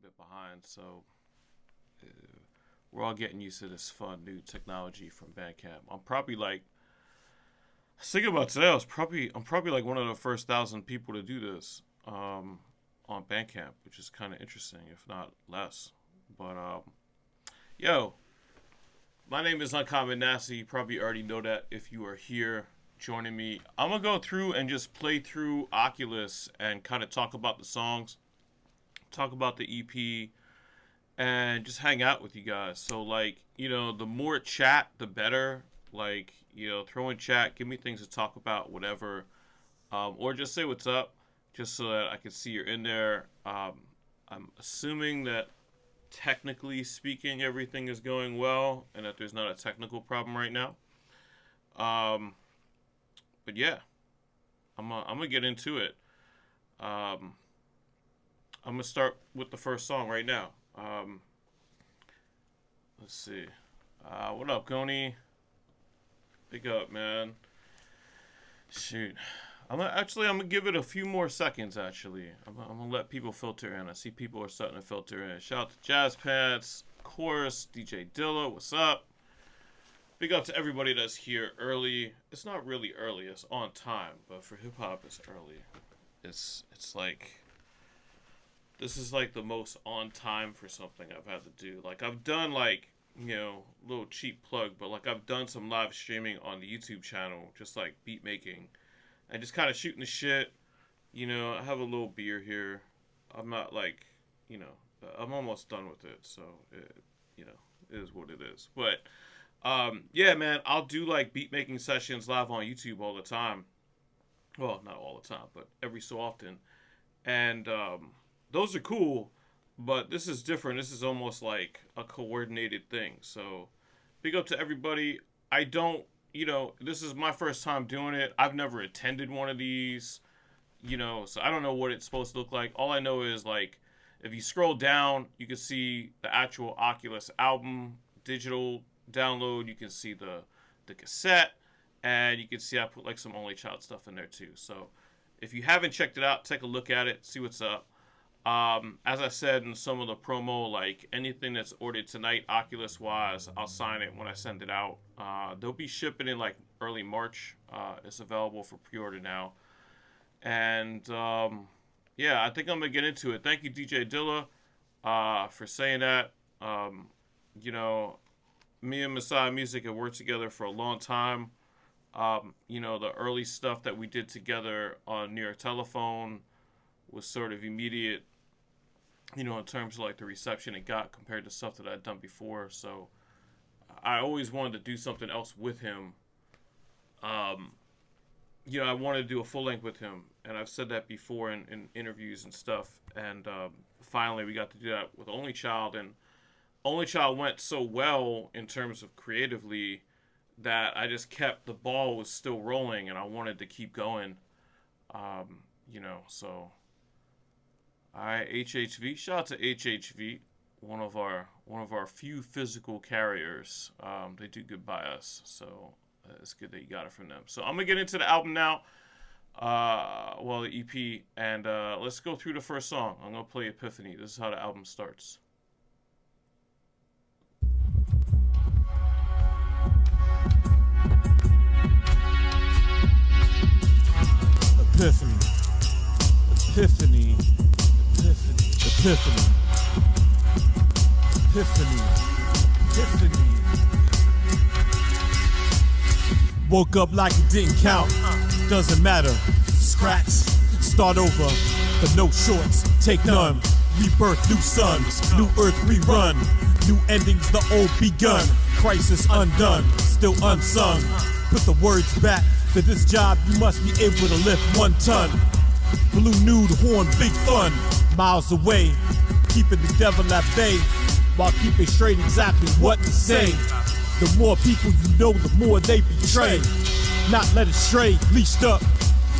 bit behind, so we're all getting used to this fun new technology from Bandcamp. I'm probably like, I was thinking about today, I'm probably like one of the first 1,000 people to do this on Bandcamp, which is kind of interesting, if not less. But yo, my name is Uncommon Nasty. You probably already know that if you are here joining me. I'm gonna go through and just play through Oculus and kind of talk about the songs, talk about the EP, and just hang out with you guys. So, like, you know, the more chat, the better. Like, you know, throw in chat, give me things to talk about, whatever. Or just say what's up, just so that I can see you're in there. I'm assuming that, technically speaking, everything is going well, and that there's not a technical problem right now. But yeah, I'm gonna get into it. I'm gonna start with the first song right now. Let's see. What up, Coney? Big up, man. Shoot. I'm gonna give it a few more seconds, actually. I'm gonna let people filter in. I see people are starting to filter in. Shout out to Jazz Pants, of course, DJ Dilla, what's up? Big up to everybody that's here early. It's not really early, it's on time, but for hip hop it's early. It's like, this is like the most on time for something I've had to do. Like, I've done, like, you know, a little cheap plug, but like, I've done some live streaming on the YouTube channel, just like beat making and just kind of shooting the shit. You know, I have a little beer here. I'm not like, you know, I'm almost done with it, so it, you know, it is what it is. But yeah, man, I'll do like beat making sessions live on YouTube all the time. Well, not all the time, but every so often. And those are cool, but this is different. This is almost like a coordinated thing. So big up to everybody. I don't, you know, this is my first time doing it. I've never attended one of these, you know, so I don't know what it's supposed to look like. All I know is, like, if you scroll down, you can see the actual Oculus album, digital download. You can see the cassette, and you can see I put like some Only Child stuff in there too. So if you haven't checked it out, take a look at it, see what's up. As I said in some of the promo, like, anything that's ordered tonight, Oculus wise, I'll sign it when I send it out. They'll be shipping in like early March. It's available for pre-order now. And yeah, I think I'm gonna get into it. Thank you, DJ Dilla, for saying that. You know, me and Messiah Musik have worked together for a long time. You know, the early stuff that we did together on New York Telephone was sort of immediate, you know, in terms of like the reception it got compared to stuff that I'd done before. So I always wanted to do something else with him. You know, I wanted to do a full length with him, and I've said that before in interviews and stuff. And finally we got to do that with Only Child, and Only Child went so well in terms of creatively that I just kept, the ball was still rolling, and I wanted to keep going. You know, so HHV, shout out to HHV, one of our few physical carriers. They do good by us, so it's good that you got it from them. So I'm gonna get into the album now, well, the EP, and let's go through the first song. I'm gonna play Epiphany. This is how the album starts. Epiphany, Epiphany, Epiphany, Epiphany, Epiphany, Epiphany. Woke up like it didn't count, doesn't matter. Scratch, start over, but no shorts, take none. Rebirth, new suns, new earth rerun. New endings, the old begun. Crisis undone, still unsung. Put the words back. For this job, you must be able to lift 1 ton. Blue nude horn, big fun. Miles away, keeping the devil at bay, while keeping straight exactly what to say. The more people you know, the more they betray. Not led astray, leashed up.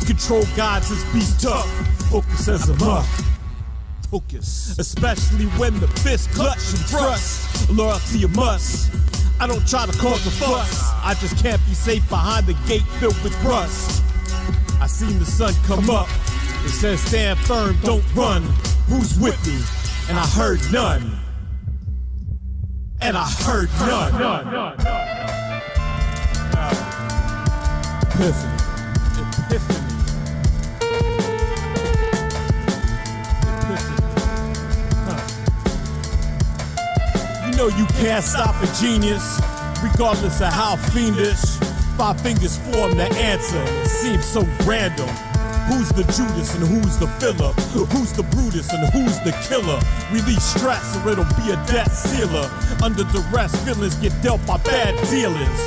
Control gods as beast tough. Focus as a muck. Focus. Especially when the fist clutch and thrust. Loyalty a must. I don't try to cause a fuss. I just can't be safe behind the gate filled with rust. I seen the sun come up. It says stand firm, don't run. Who's with me? and I heard none. And I heard none. Epiphany. Epiphany. You know you can't stop a genius, regardless of how fiendish. 5 fingers form the answer. It seems so random. Who's the Judas and who's the filler? Who's the Brutus and who's the killer? Release stress or it'll be a debt sealer. Under duress, feelings get dealt by bad dealers.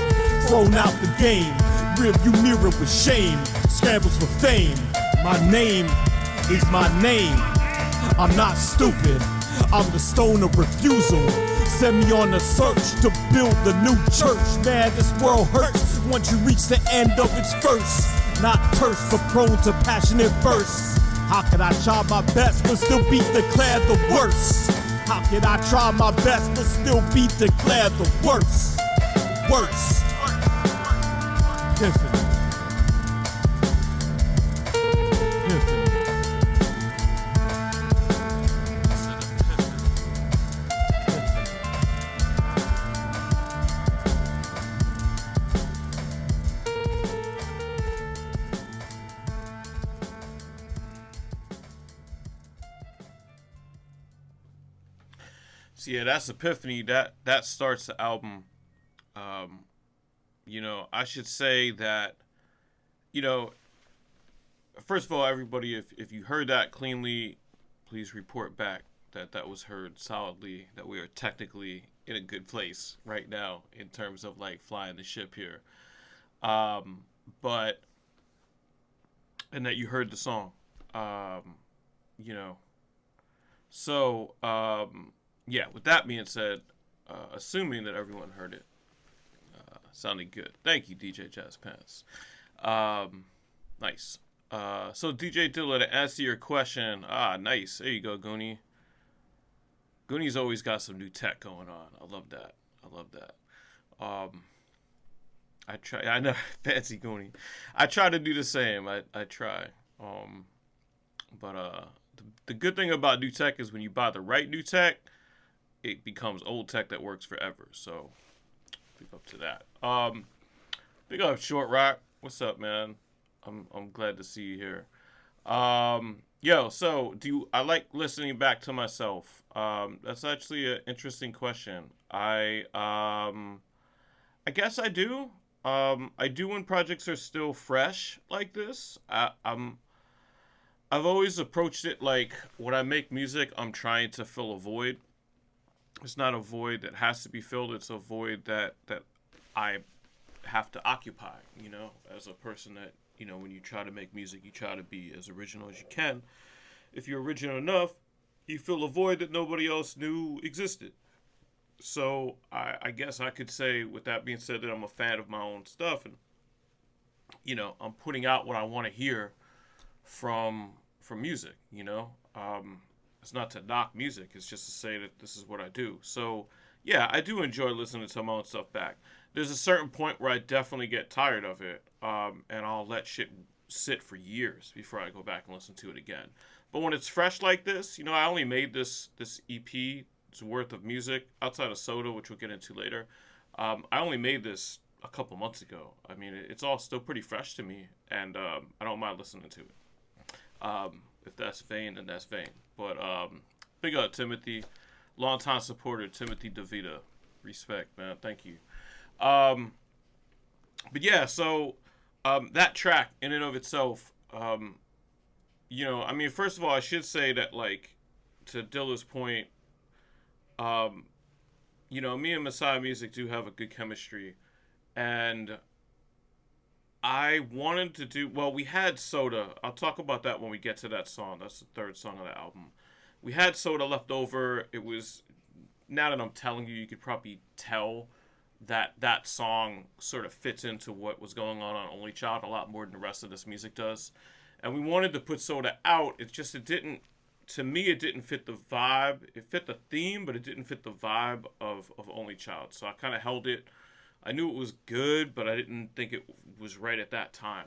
Thrown out the game, rearview mirror with shame. Scrambles for fame. My name is my name. I'm not stupid. I'm the stone of refusal. Send me on a search to build the new church. Man, this world hurts once you reach the end of its verse. Not terse, but prone to passionate verse. How could I try my best but still be declared the worst? How could I try my best but still be declared the worst? Worst. Epiphany. Epiphany. So yeah, that's Epiphany. That starts the album. You know, I should say that, you know, first of all, everybody, if you heard that cleanly, please report back that was heard solidly, that we are technically in a good place right now in terms of like flying the ship here. But, and that you heard the song, you know, so, yeah, with that being said, assuming that everyone heard it, sounding good. Thank you, DJ Jazz Pants. Nice. So DJ Dilla, to answer your question, nice. There you go, Goonie. Goonie's always got some new tech going on. I love that. I love that. I know, fancy Goonie. I try to do the same. I try. But the good thing about new tech is when you buy the right new tech, it becomes old tech that works forever. So, big up to that. Big up Short Rock. What's up, man? I'm glad to see you here. Yo, so I like listening back to myself? That's actually an interesting question. I guess I do. I do when projects are still fresh like this. I've always approached it like when I make music, I'm trying to fill a void. It's not a void that has to be filled. It's a void that I have to occupy, you know, as a person that, you know, when you try to make music, you try to be as original as you can. If you're original enough, you fill a void that nobody else knew existed. So I guess I could say, with that being said, that I'm a fan of my own stuff, and, you know, I'm putting out what I want to hear from music, you know. It's not to knock music. It's just to say that this is what I do. So, yeah, I do enjoy listening to my own stuff back. There's a certain point where I definitely get tired of it, and I'll let shit sit for years before I go back and listen to it again. But when it's fresh like this, you know, I only made this EP's worth of music outside of Soda, which we'll get into later. I only made this a couple months ago. I mean, it's all still pretty fresh to me, and I don't mind listening to it. If that's vain, then that's vain. But big up Timothy, longtime supporter Timothy DeVita. Respect, man. Thank you. But yeah, so that track in and of itself, you know, I mean, first of all, I should say that, like, to Dilla's point, you know, me and Messiah Musik do have a good chemistry, and I wanted to do, well, we had Soda. I'll talk about that when we get to that song. That's the third song of the album. We had Soda left over. It was, now that I'm telling you, you could probably tell that that song sort of fits into what was going on Only Child a lot more than the rest of this music does. And we wanted to put Soda out. It's just, it didn't, to me, it didn't fit the vibe. It fit the theme, but it didn't fit the vibe of Only Child. So I kind of held it. I knew it was good, but I didn't think it was right at that time.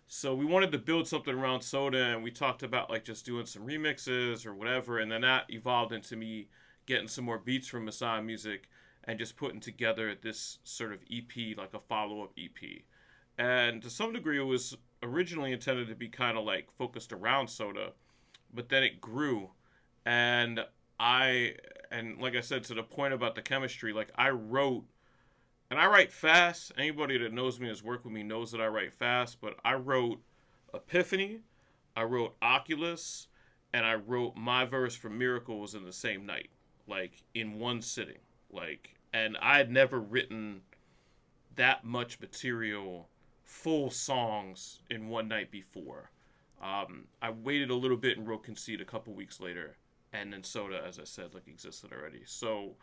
So we wanted to build something around Soda, and we talked about like just doing some remixes or whatever, and then that evolved into me getting some more beats from Messiah Musik and just putting together this sort of EP, like a follow-up EP. And to some degree, it was originally intended to be kind of like focused around Soda, but then it grew. And like I said, to the point about the chemistry, like I wrote, and I write fast. Anybody that knows me, has worked with me, knows that I write fast, but I wrote Epiphany, I wrote Oculus, and I wrote my verse for Miracles in the same night, like in one sitting. Like, and I had never written that much material, full songs in one night before. I waited a little bit and wrote Concede a couple weeks later, and then Soda, as I said, like existed already. So,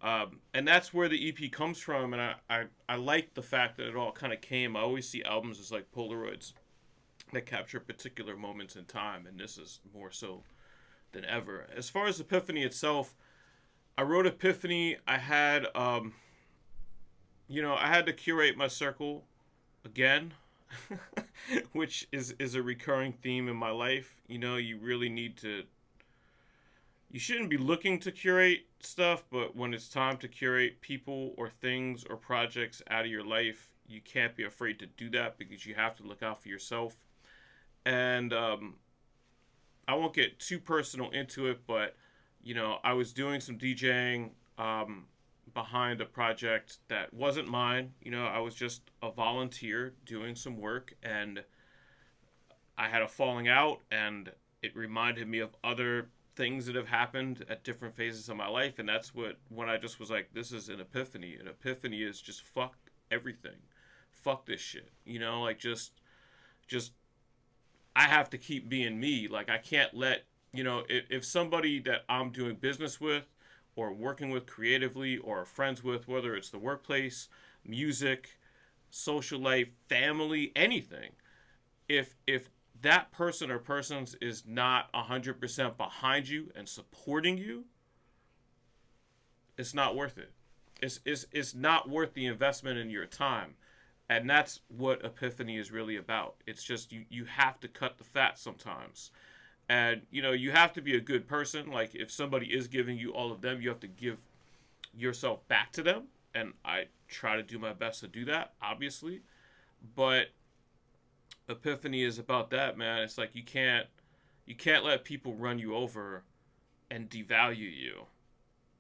and that's where the EP comes from, and I like the fact that it all kind of came. I always see albums as like Polaroids that capture particular moments in time, and this is more so than ever. As far as Epiphany itself, I wrote Epiphany. I had, I had to curate my circle again, which is a recurring theme in my life. You know, you really need to, you shouldn't be looking to curate stuff, but when it's time to curate people or things or projects out of your life, you can't be afraid to do that, because you have to look out for yourself. And I won't get too personal into it, but I was doing some DJing behind a project that wasn't mine. I was just a volunteer doing some work, and I had a falling out, and it reminded me of other things that have happened at different phases of my life. And that's when I just was like, this is an epiphany. An epiphany is just fuck everything. Fuck this shit. Like just I have to keep being me. Like, I can't let, if somebody that I'm doing business with or working with creatively or friends with, whether it's the workplace, music, social life, family, anything, if that person or persons is not 100% behind you and supporting you, it's not worth it. It's not worth the investment in your time. And that's what Epiphany is really about. It's just you have to cut the fat sometimes. And, you have to be a good person. Like, if somebody is giving you all of them, you have to give yourself back to them. And I try to do my best to do that, obviously. But Epiphany is about that, man. It's like you can't let people run you over and devalue you.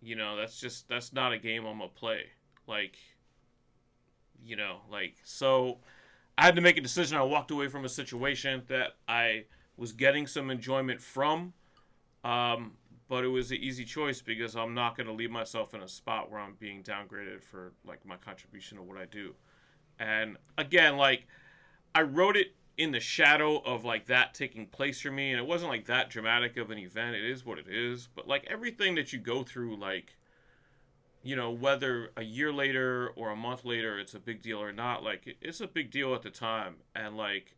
That's not a game I'm gonna play. So I had to make a decision. I walked away from a situation that I was getting some enjoyment from, but it was an easy choice, because I'm not going to leave myself in a spot where I'm being downgraded for like my contribution to what I do. And again, like, I wrote it in the shadow of like that taking place for me, and it wasn't like that dramatic of an event. It is what it is. But like everything that you go through, like, whether a year later or a month later it's a big deal or not, like, it's a big deal at the time. And like,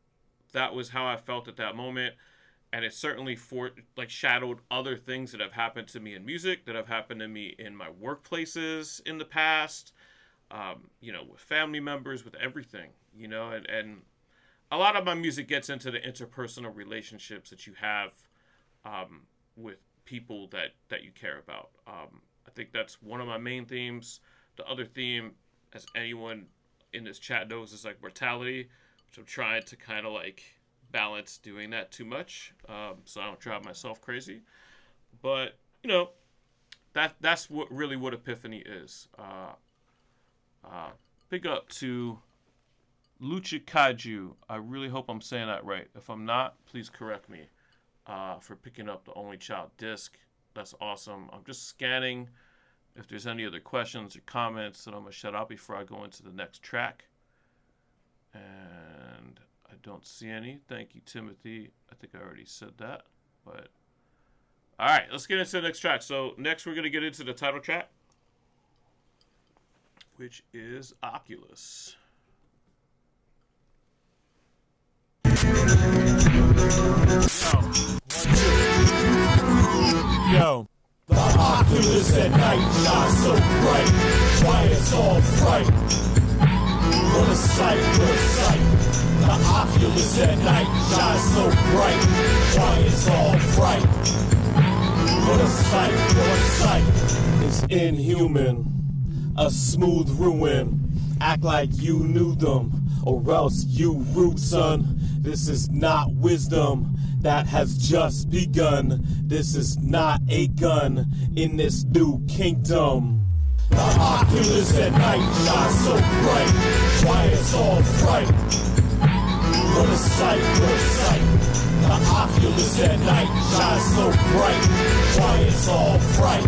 that was how I felt at that moment. And it certainly shadowed other things that have happened to me in music, that have happened to me in my workplaces in the past, with family members, with everything, and a lot of my music gets into the interpersonal relationships that you have with people that you care about. I think that's one of my main themes. The other theme, as anyone in this chat knows, is like mortality, which I'm trying to kind of like balance doing that too much, so I don't drive myself crazy. But that's what Epiphany is. Big up to Lucha Kaiju. I really hope I'm saying that right. If I'm not, please correct me, for picking up the Only Child disc. That's awesome. I'm just scanning if there's any other questions or comments that I'm going to shut out before I go into the next track. And I don't see any. Thank you, Timothy. I think I already said that. But all right, let's get into the next track. So next we're going to get into the title track, which is Oculus. Yo, the Oculus at night shines so bright. Why it's all fright. What a sight, what a sight. The Oculus at night shines so bright. Why it's all bright. What a sight, what a sight. It's inhuman, a smooth ruin. Act like you knew them, or else you rude, son. This is not wisdom that has just begun. This is not a gun in this new kingdom. The Oculus at night shines so bright. Why it's all fright. What a sight, what a sight. The Oculus at night shines so bright. Why it's all fright.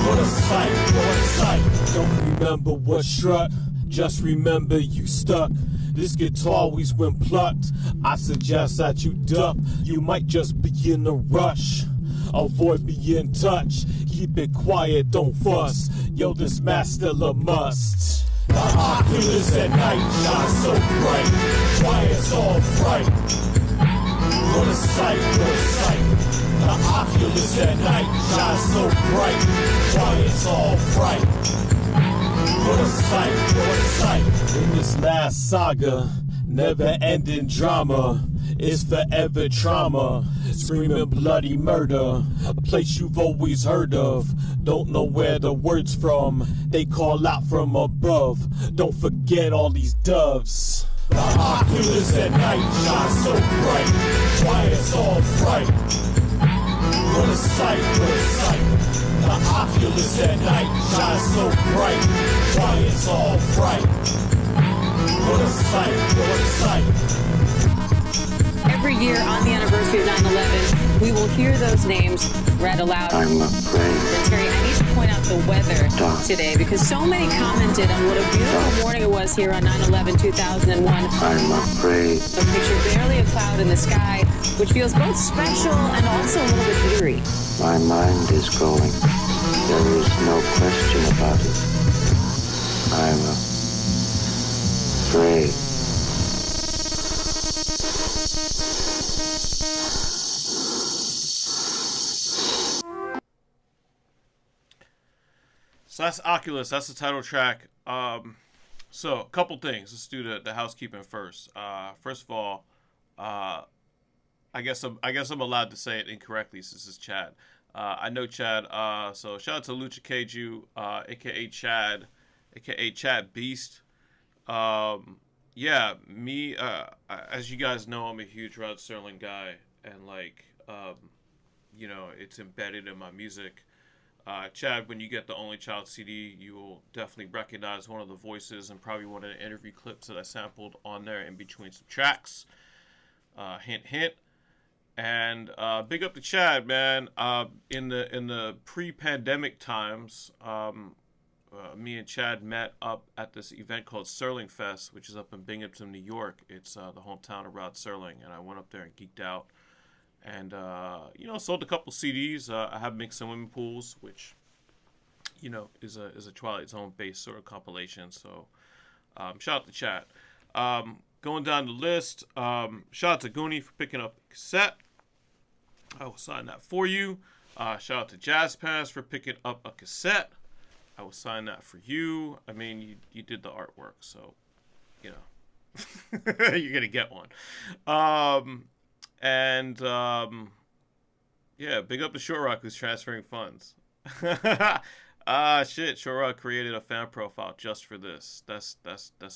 What a sight, what a sight. Don't remember what struck, just remember you stuck. This guitar always when plucked. I suggest that you duck. You might just be in a rush. Avoid being touched. Keep it quiet, don't fuss. Yo, this mask still a must. The Oculus at night shines so bright. Why it's all fright. What a sight, what a sight. The Oculus at night shines so bright. Why it's all fright. What a sight, what a sight. In this last saga, never-ending drama, it's forever trauma. Screaming bloody murder, a place you've always heard of. Don't know where the word's from, they call out from above. Don't forget all these doves. The Oculus at night shines so bright. Why it's all fright. What a sight, what a sight. The Oculus at night shines so bright. Why it's all fright. What a sight, what a sight. Every year on the anniversary of 9/11, we will hear those names read aloud. I'm afraid. Terry, I need to point out the weather today because so many commented on what a beautiful morning it was here on 9/11/2001. I'm afraid. A picture barely a cloud in the sky, which feels both special and also a little bit eerie. My mind is going. There is no question about it. I'm afraid. So that's Oculus. That's the title track. So a couple things. Let's do the housekeeping first. First of all, I guess I'm allowed to say it incorrectly since it's Chad. I know Chad. So shout out to Lucha Keiju, aka Chad, aka Chad Beast. Yeah, me. As you guys know, I'm a huge Rod Serling guy, and like, you know, it's embedded in my music. Chad, when you get the Only Child CD, you will definitely recognize one of the voices and probably one of the interview clips that I sampled on there in between some tracks. Hint, hint. And big up to Chad, man. In the pre-pandemic times, me and Chad met up at this event called Serling Fest, which is up in Binghamton, New York. It's the hometown of Rod Serling, and I went up there and geeked out. And, you know, sold a couple CDs. I have Mixed in Women Pools, which, you know, is a Twilight Zone based sort of compilation. So, shout out to Chad. Going down the list, shout out to Goonie for picking up a cassette. I will sign that for you. Shout out to Jazz Pass for picking up a cassette. I will sign that for you. I mean, you did the artwork, so, you know, you're going to get one. And, yeah, big up to Short Rock who's transferring funds. Shit, Short Rock created a fan profile just for this. That's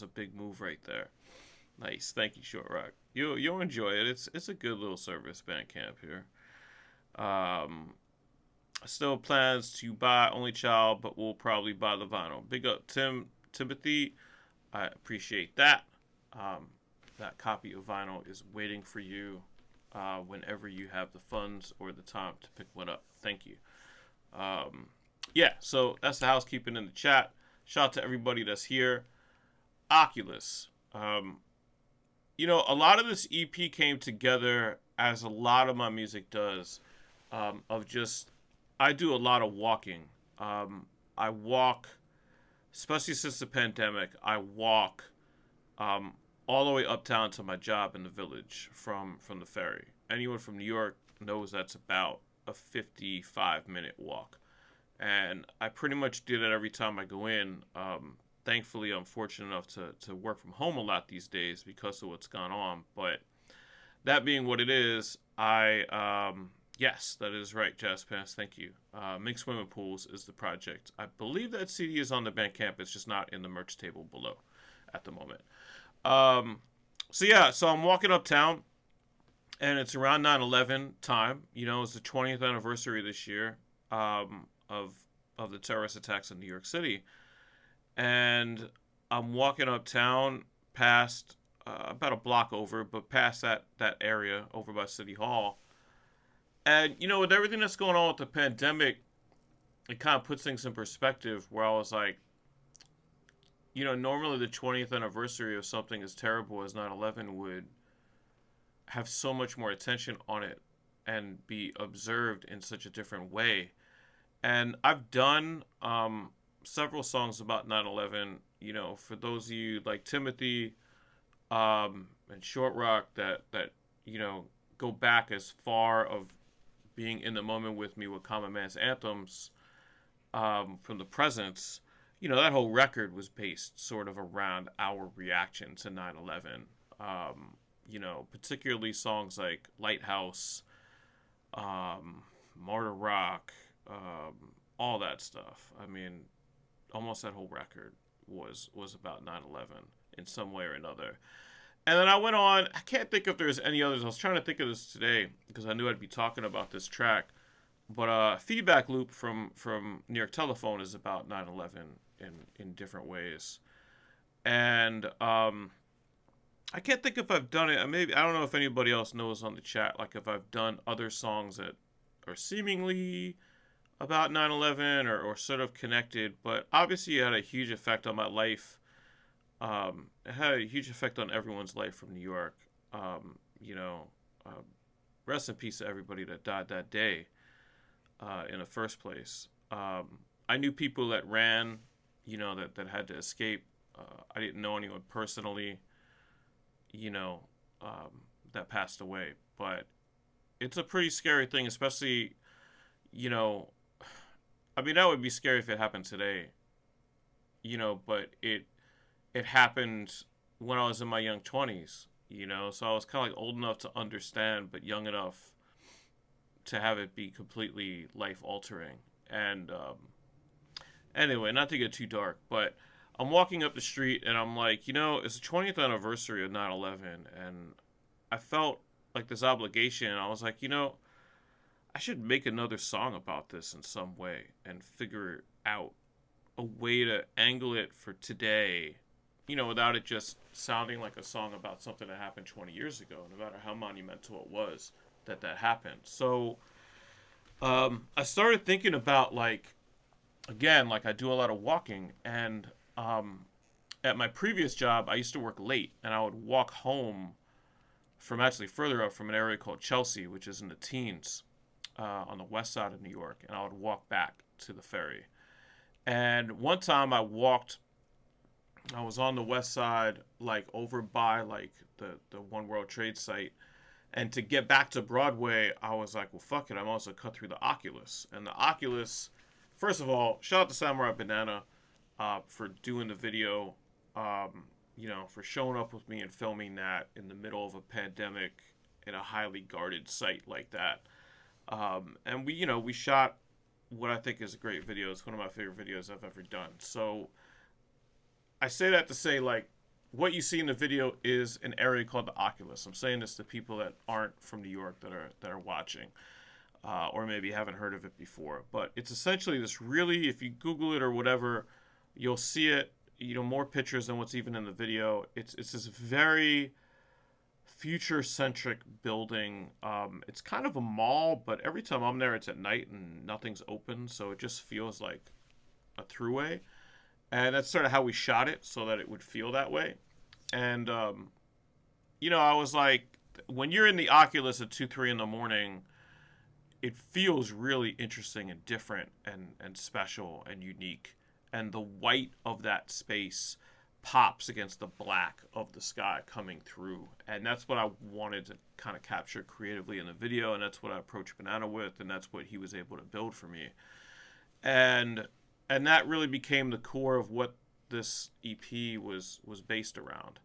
a big move right there. Nice, thank you, Short Rock. You'll enjoy it. It's a good little service, Bandcamp here. Still plans to buy Only Child, but we'll probably buy the vinyl. Big up Timothy. I appreciate that. That copy of vinyl is waiting for you. Whenever you have the funds or the time to pick one up. Thank you. Yeah, so that's the housekeeping in the chat. Shout out to everybody that's here. Oculus. You know, a lot of this EP came together as a lot of my music does. Of just, I do a lot of walking. I walk, especially since the pandemic, I walk all the way uptown to my job in the Village from the ferry. Anyone from New York knows that's about a 55-minute walk. And I pretty much do that every time I go in. thankfully, I'm fortunate enough to work from home a lot these days because of what's gone on. But that being what it is, yes, that is right, Jazz Pass, thank you. Mink Swimming Pools is the project. I believe that CD is on the Bandcamp. It's just not in the merch table below at the moment. So I'm walking uptown, and it's around 9/11 time. You know, it's the 20th anniversary this year of the terrorist attacks in New York City. And I'm walking uptown past, about a block over, but past that area over by City Hall. And, you know, with everything that's going on with the pandemic, it kind of puts things in perspective where I was like, you know, normally the 20th anniversary of something as terrible as 9/11 would have so much more attention on it and be observed in such a different way. And I've done several songs about 9/11, you know, for those of you like Timothy and Short Rock that you know, go back as far of being in the moment with me with Common Man's Anthems from the Presence. You know, that whole record was based sort of around our reaction to 9/11. You know, particularly songs like Lighthouse, Martyr Rock, all that stuff. I mean, almost that whole record was about 9/11 in some way or another. And then I went on, I can't think if there's any others. I was trying to think of this today because I knew I'd be talking about this track. But Feedback Loop from New York Telephone is about 9/11 in different ways. And I can't think if I've done it. Maybe, I don't know if anybody else knows on the chat, like if I've done other songs that are seemingly about 9/11 or sort of connected. But obviously it had a huge effect on my life. It had a huge effect on everyone's life from New York. You know, rest in peace to everybody that died that day in the first place. I knew people that ran, you know, that had to escape. I didn't know anyone personally, you know, that passed away. But it's a pretty scary thing, especially, you know, I mean, that would be scary if it happened today, you know, but it happened when I was in my young 20s, you know, so I was kind of like old enough to understand, but young enough to have it be completely life-altering. And anyway, not to get too dark, but I'm walking up the street, and I'm like, you know, it's the 20th anniversary of 9/11, and I felt like this obligation. I was like, you know, I should make another song about this in some way and figure out a way to angle it for today, you know, without it just sounding like a song about something that happened 20 years ago, no matter how monumental it was that happened. So I started thinking about, like, again, like I do a lot of walking, and at my previous job, I used to work late, and I would walk home from actually further up from an area called Chelsea, which is in the teens on the west side of New York, and I would walk back to the ferry. And one time I was on the west side, like over by like the One World Trade site, and to get back to Broadway, I was like, well, fuck it, I'm also cut through the Oculus. And the Oculus, first of all, shout out to Samurai Banana for doing the video, you know, for showing up with me and filming that in the middle of a pandemic in a highly guarded site like that. And we shot what I think is a great video. It's one of my favorite videos I've ever done. So I say that to say, like, what you see in the video is an area called the Oculus. I'm saying this to people that aren't from New York that are watching, or maybe haven't heard of it before. But it's essentially this really, if you Google it or whatever, you'll see it, you know, more pictures than what's even in the video. It's this very future-centric building. It's kind of a mall, but every time I'm there, it's at night and nothing's open, so it just feels like a throughway. And that's sort of how we shot it, so that it would feel that way. And, you know, I was like, when you're in the Oculus at 2, 3 in the morning, it feels really interesting and different and special and unique. And the white of that space pops against the black of the sky coming through. And that's what I wanted to kind of capture creatively in the video, and that's what I approached Banana with, and that's what he was able to build for me. And that really became the core of what this EP was based around,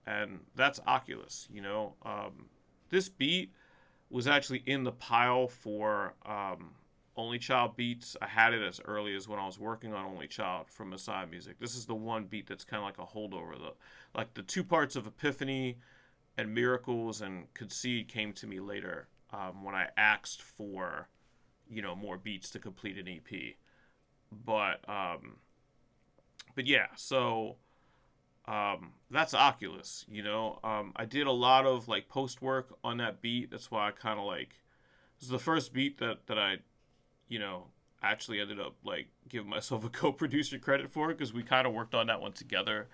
and that's Oculus. This beat was actually in the pile for Only Child beats. I had it as early as when I was working on Only Child from Messiah Musik. This is the one beat that's kind of like a holdover. The two parts of Epiphany and Miracles and Concede came to me later when I asked for, more beats to complete an EP. But yeah, so that's Oculus. I did a lot of like post work on that beat. That's why I kind of like, this is the first beat that I, actually ended up like giving myself a co-producer credit for, because we kind of worked on that one together.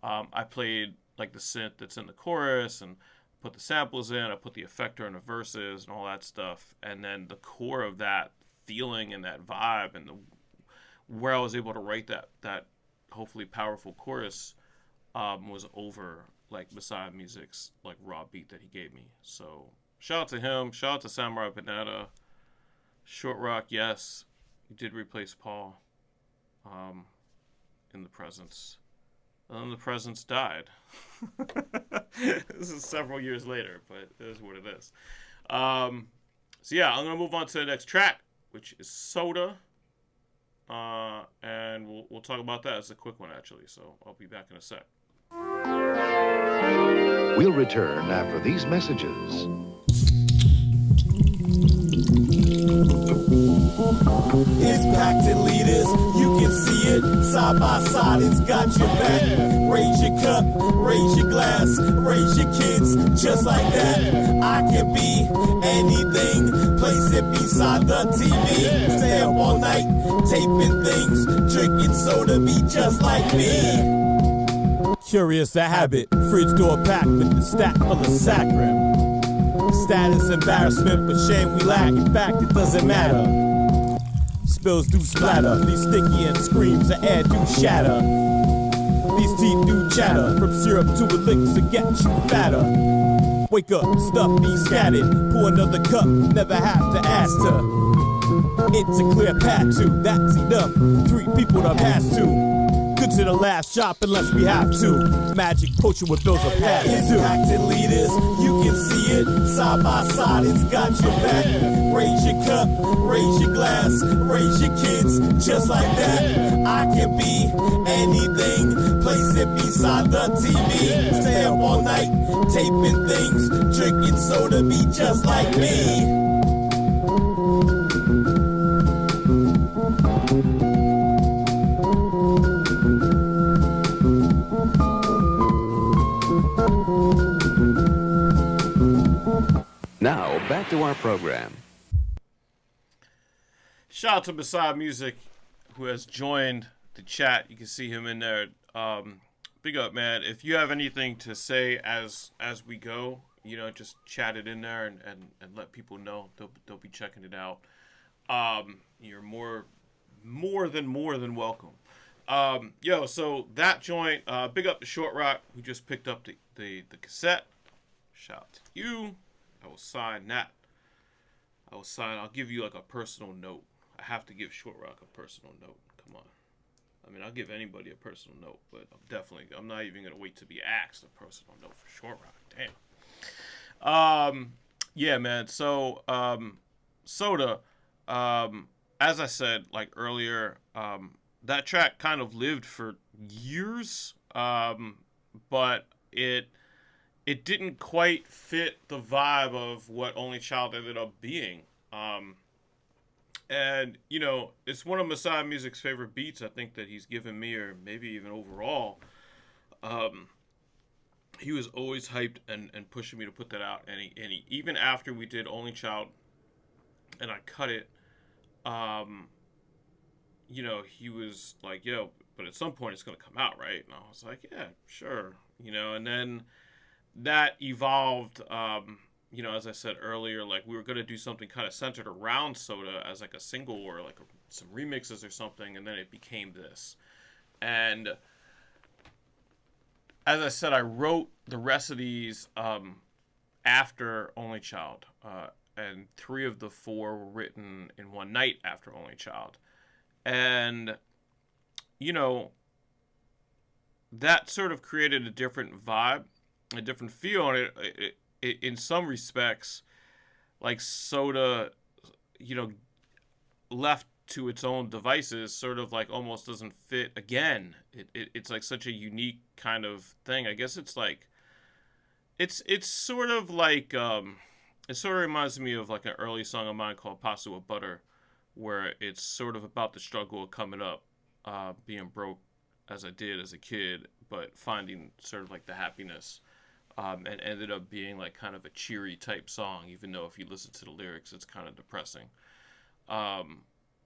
I played like the synth that's in the chorus and put the samples in. I put the effector in the verses and all that stuff. And then the core of that feeling and that vibe and where I was able to write that hopefully powerful chorus was over like Messiah Musik's like raw beat that he gave me. So shout out to him. Shout out to Samurai Banana. Short Rock, yes, he did replace Paul in the Presence. And then the Presence died. This is several years later, but it is what it is. So yeah, I'm gonna move on to the next track, which is Soda. And we'll talk about that. It's a quick one, actually, so I'll be back in a sec. We'll return after these messages. It's packed in leaders, you can see it. Side by side, it's got your back. Raise your cup, raise your glass, raise your kids, just like that. I can be anything, place it beside the TV. Stay up all night, taping things, drinking soda, be just like me. Curious a habit, fridge door packed with the stack full of saccharin. Status, embarrassment, but shame we lack. In fact, it doesn't matter. Spills do splatter, leave sticky and screams, the air do shatter. These teeth do chatter, from syrup to elixir, get you fatter. Wake up, stuff be scattered, pour another cup, never have to ask to. It's a clear path to, that's enough, 3 people to pass to. Good to the last shop unless we have to. Magic potion with bills of pass. It's packed in leaders, you can see it. Side by side, it's got your back. Raise your cup, raise your glass, raise your kids, just like that. I can be anything, place it beside the TV. Stay up all night, taping things, drinking soda, be just like me. Now, back to our program. Shout out to Messiah Musik, who has joined the chat. You can see him in there. Big up, man. If you have anything to say as we go, just chat it in there and let people know. They'll be checking it out. You're more than welcome. So that joint, big up to Short Rock, who just picked up the cassette. Shout out to you. I will sign that. I'll give you like a personal note. I have to give Short Rock a personal note. Come on. I mean, I'll give anybody a personal note, but I'm not even going to wait to be asked a personal note for Short Rock. Damn. Yeah, man. So, Soda, as I said, like earlier, that track kind of lived for years, but it didn't quite fit the vibe of what Only Child ended up being. And, it's one of Messiah Musik's favorite beats, I think, that he's given me, or maybe even overall. He was always hyped and pushing me to put that out. And he even after we did Only Child and I cut it, he was like, yo, but at some point it's going to come out, right? And I was like, yeah, sure. And then that evolved, as I said earlier, like we were going to do something kind of centered around Soda as like a single or like some remixes or something. And then it became this. And as I said, I wrote the rest of these after Only Child. And 3 of the 4 were written in one night after Only Child. And, that sort of created a different vibe, a different feel on it in some respects. Like soda, left to its own devices, sort of like almost doesn't fit again. It's like such a unique kind of thing. I guess it's like it's sort of like it sort of reminds me of like an early song of mine called Pasta with Butter, where it's sort of about the struggle of coming up, being broke as I did as a kid, but finding sort of like the happiness, and ended up being like kind of a cheery type song, even though if you listen to the lyrics, it's kind of depressing.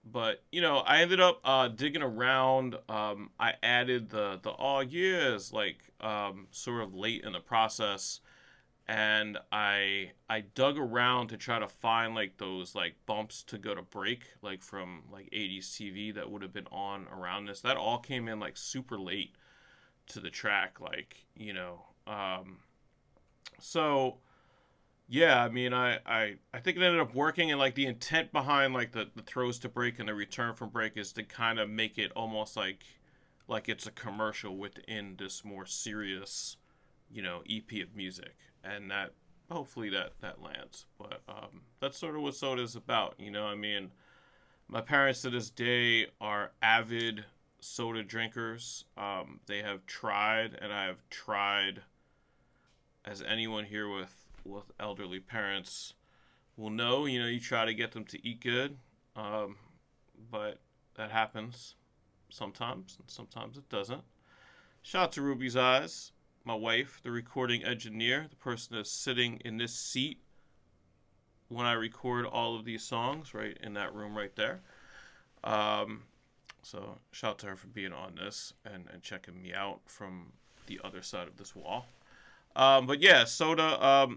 But I ended up digging around. I added the oh yeahs like sort of late in the process, and I dug around to try to find like those like bumps to go to break, like from like 80s TV that would have been on around this. That all came in like super late to the track, like so. Yeah, I mean, I think it ended up working, and like the intent behind like the throws to break and the return from break is to kind of make it almost like it's a commercial within this more serious, EP of music, and that hopefully that lands. But that's sort of what Soda is about, I mean, my parents to this day are avid soda drinkers. They have tried, and I have tried, as anyone here with elderly parents will know, you try to get them to eat good, but that happens sometimes, and sometimes it doesn't. Shout out to Ruby's Eyes, my wife, the recording engineer, the person that's sitting in this seat when I record all of these songs, right in that room right there. So shout out to her for being on this and checking me out from the other side of this wall. But yeah, soda,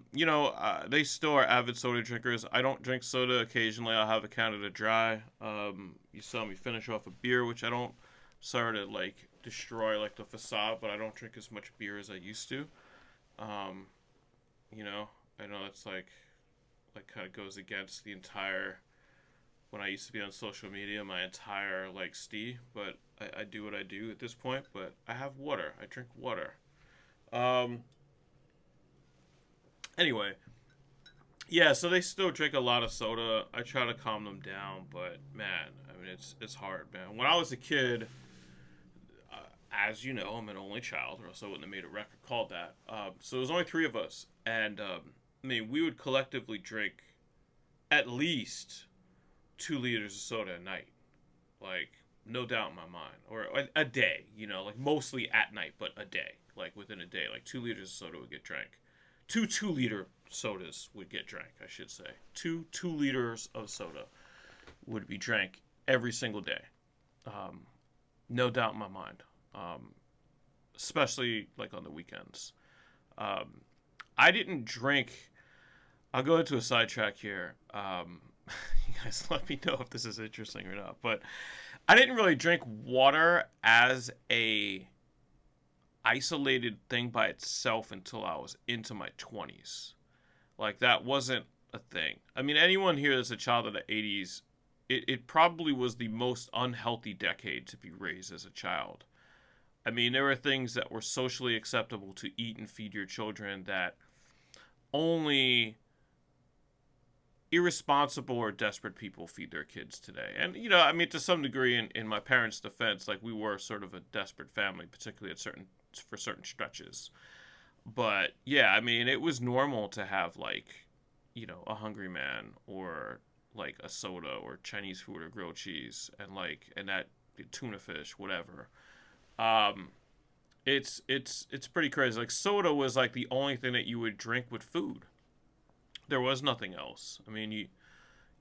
they still are avid soda drinkers. I don't drink soda. Occasionally I'll have a Canada Dry. You saw me finish off a beer, which I don't, sorry to like destroy like the facade, but I don't drink as much beer as I used to. I know it's like kind of goes against the entire, when I used to be on social media, my entire like stee, but I do what I do at this point. But I have water. I drink water. Anyway, yeah, so they still drink a lot of soda. I try to calm them down, but man, I mean, it's hard, man. When I was a kid, as you know, I'm an only child, or else I wouldn't have made a record called that. So there was only 3 of us, and I mean, we would collectively drink at least 2 liters of soda a night, like no doubt in my mind, or a day, like mostly at night, but a day, like within a day, like 2 liters of soda would get drank. 2 2-liter sodas would get drank, I should say. 2 liters of soda would be drank every single day. No doubt in my mind. Especially like on the weekends. I didn't drink. I'll go into a sidetrack here. You guys let me know if this is interesting or not. But I didn't really drink water as a isolated thing by itself until I was into my 20s. Like, that wasn't a thing. I mean, anyone here that's a child of the 80s, it probably was the most unhealthy decade to be raised as a child. I mean, there were things that were socially acceptable to eat and feed your children that only irresponsible or desperate people feed their kids today. And, I mean, to some degree, in my parents' defense, like, we were sort of a desperate family, particularly for certain stretches. But yeah, I mean, it was normal to have like, a Hungry Man or like a soda or Chinese food or grilled cheese and that tuna fish, whatever. It's pretty crazy. Like, soda was like the only thing that you would drink with food. There was nothing else. I mean,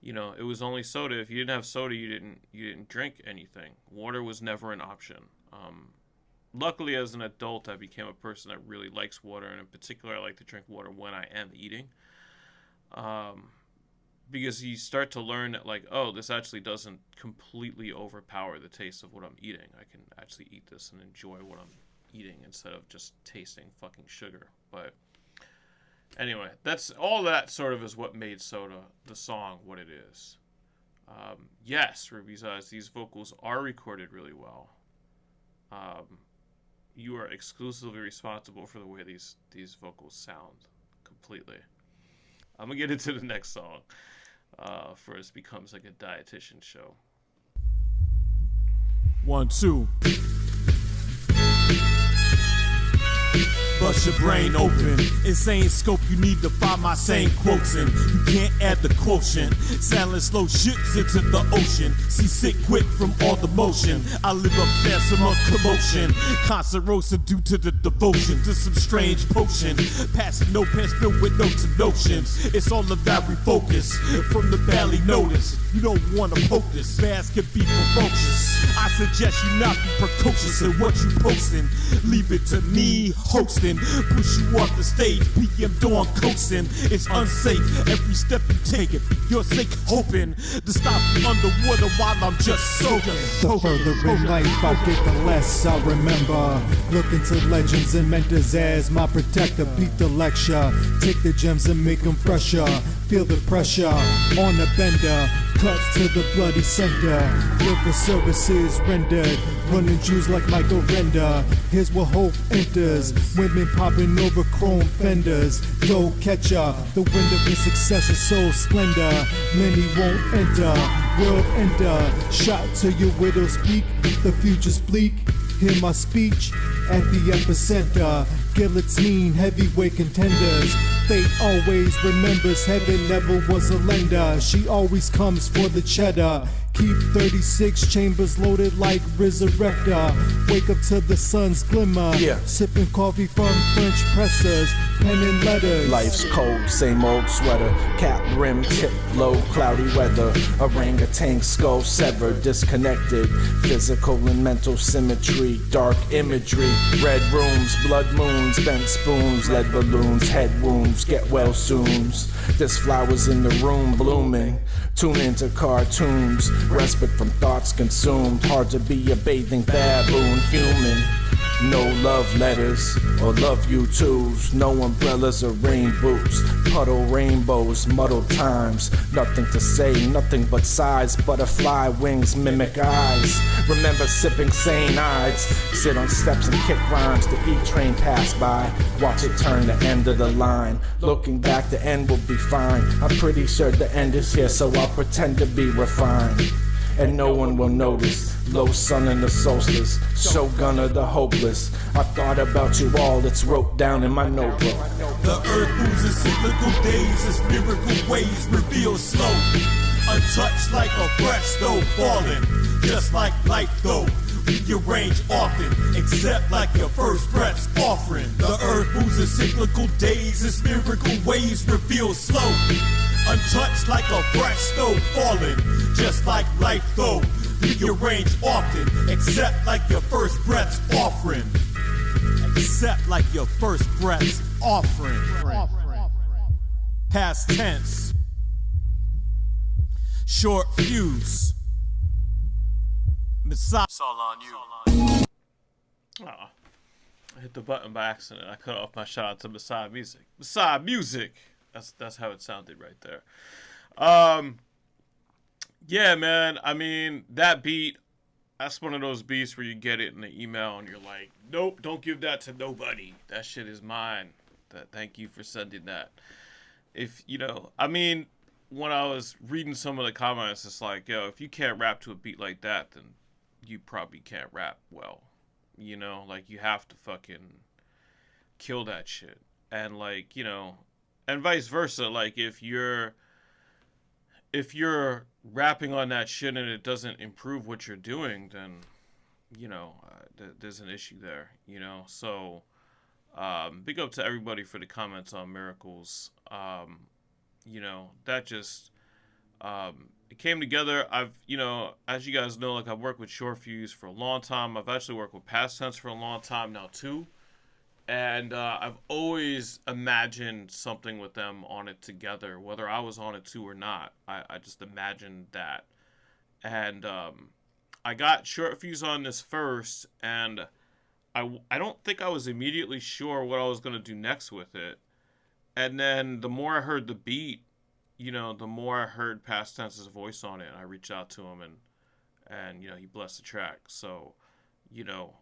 it was only soda. If you didn't have soda, you didn't drink anything. Water was never an option. Luckily, as an adult, I became a person that really likes water, and in particular, I like to drink water when I am eating. Because you start to learn that, like, oh, this actually doesn't completely overpower the taste of what I'm eating. I can actually eat this and enjoy what I'm eating instead of just tasting fucking sugar. But anyway, that's all that sort of is what made Soda, the song, what it is. Yes, Ruby's Eyes, these vocals are recorded really well. you are exclusively responsible for the way these vocals sound completely. I'm gonna get into the next song. First becomes like a dietitian show. 1, 2. Bust your brain open. Insane scope, you need to find my same quotes in. You can't add the quotient. Sailing slow ships into the ocean. Seasick quick from all the motion. I live upstairs among commotion. Constant roasted due to the devotion to some strange potion. Passing no pens filled with notes and notions. It's all about refocus. From the barely notice. You don't wanna poke this. Fast can be ferocious. I suggest you not be precocious in what you posting. Leave it to me hosting. Push you off the stage, PM dawn coasting. It's unsafe, every step you take it for your sake, hoping to stop you underwater while I'm just soaking. The further in life I get, the less I remember. Looking to legends and mentors as my protector. Beat the lecture, take the gems and make them fresher. Feel the pressure on the bender. Cuts to the bloody center. Liver services rendered. Running Jews like Michael Render. Here's where hope enters. Women popping over chrome fenders. Dough catcher. The window for success is so splendor. Many won't enter. World ender. Shot to your widow's peak. The future's bleak. Hear my speech at the epicenter. Guillotine, heavyweight contenders. Fate always remembers, heaven never was a lender. She always comes for the cheddar. Keep 36 chambers loaded like Resurrector. Wake up to the sun's glimmer. Yeah. Sipping coffee from French pressers. Pen and letters. Life's cold, same old sweater. Cap rim, tip low, cloudy weather. Orangutan skull severed, disconnected. Physical and mental symmetry. Dark imagery. Red rooms, blood moons, bent spoons, lead balloons, head wounds. Get well soon. There's flowers in the room blooming. Tune into cartoons. Respite from thoughts consumed. Hard to be a bathing baboon human. No love letters or love you twos. No umbrellas or rain boots. Puddle rainbows, muddled times. Nothing to say, nothing but sighs. Butterfly wings mimic eyes. Remember sipping sane eyes. Sit on steps and kick rhymes. The E-train pass by. Watch it turn the end of the line. Looking back, the end will be fine. I'm pretty sure the end is here, so I'll pretend to be refined. And no one will notice. Low sun in the solstice, shogun of the hopeless. I thought about you all, it's wrote down in my notebook. The earth moves in cyclical days, its miracle ways reveal slow. Untouched like a fresco falling, just like life though. Rearrange often, except like your first breath's offering. The earth moves in cyclical days, its miracle ways reveal slow. Untouched like a fresco falling, just like life though. Rearrange often, except like your first breath's offering. Except like your first breath's offering. Past tense. Short fuse. Messiah. It's all on you. I hit the button by accident. I cut off my shout out to Messiah Musik. Messiah Musik. That's how it sounded right there. Yeah, man. I mean, that beat, that's one of those beats where you get it in the email and you're like, nope, don't give that to nobody. That shit is mine. Thank you for sending that. If, you know, I mean, when I was reading some of the comments, it's like, yo, if you can't rap to a beat like that, then you probably can't rap well. You know, like, you have to fucking kill that shit. And, like, you know, and vice versa. Like, if you're rapping on that shit and it doesn't improve what you're doing, then, you know, there's an issue there, you know. So, big up to everybody for the comments on Miracles. You know, that just, it came together. I've, you know, as you guys know, like, I've worked with Short Fuse for a long time. I've actually worked with Past Tense for a long time now, too. And I've always imagined something with them on it together, whether I was on it too or not. I just imagined that. And I got Short Fuse on this first, and I don't think I was immediately sure what I was going to do next with it. And then the more I heard the beat, you know, the more I heard Past Tense's voice on it. I reached out to him, and you know, he blessed the track. So, you know,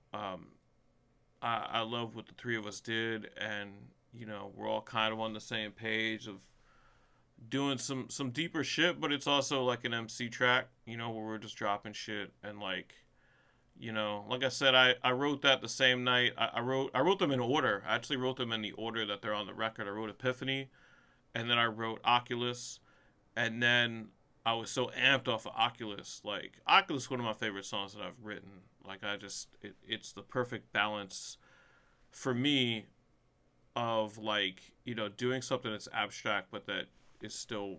I love what the three of us did, and you know, we're all kind of on the same page of doing some deeper shit, but it's also like an MC track, you know, where we're just dropping shit. And like, you know, like I said, I wrote that the same night. I wrote them in order. I actually wrote them in the order that they're on the record. I wrote Epiphany, and then I wrote Oculus, and then I was so amped off of Oculus. Like, Oculus is one of my favorite songs that I've written. Like, it's the perfect balance for me of, like, you know, doing something that's abstract, but that is still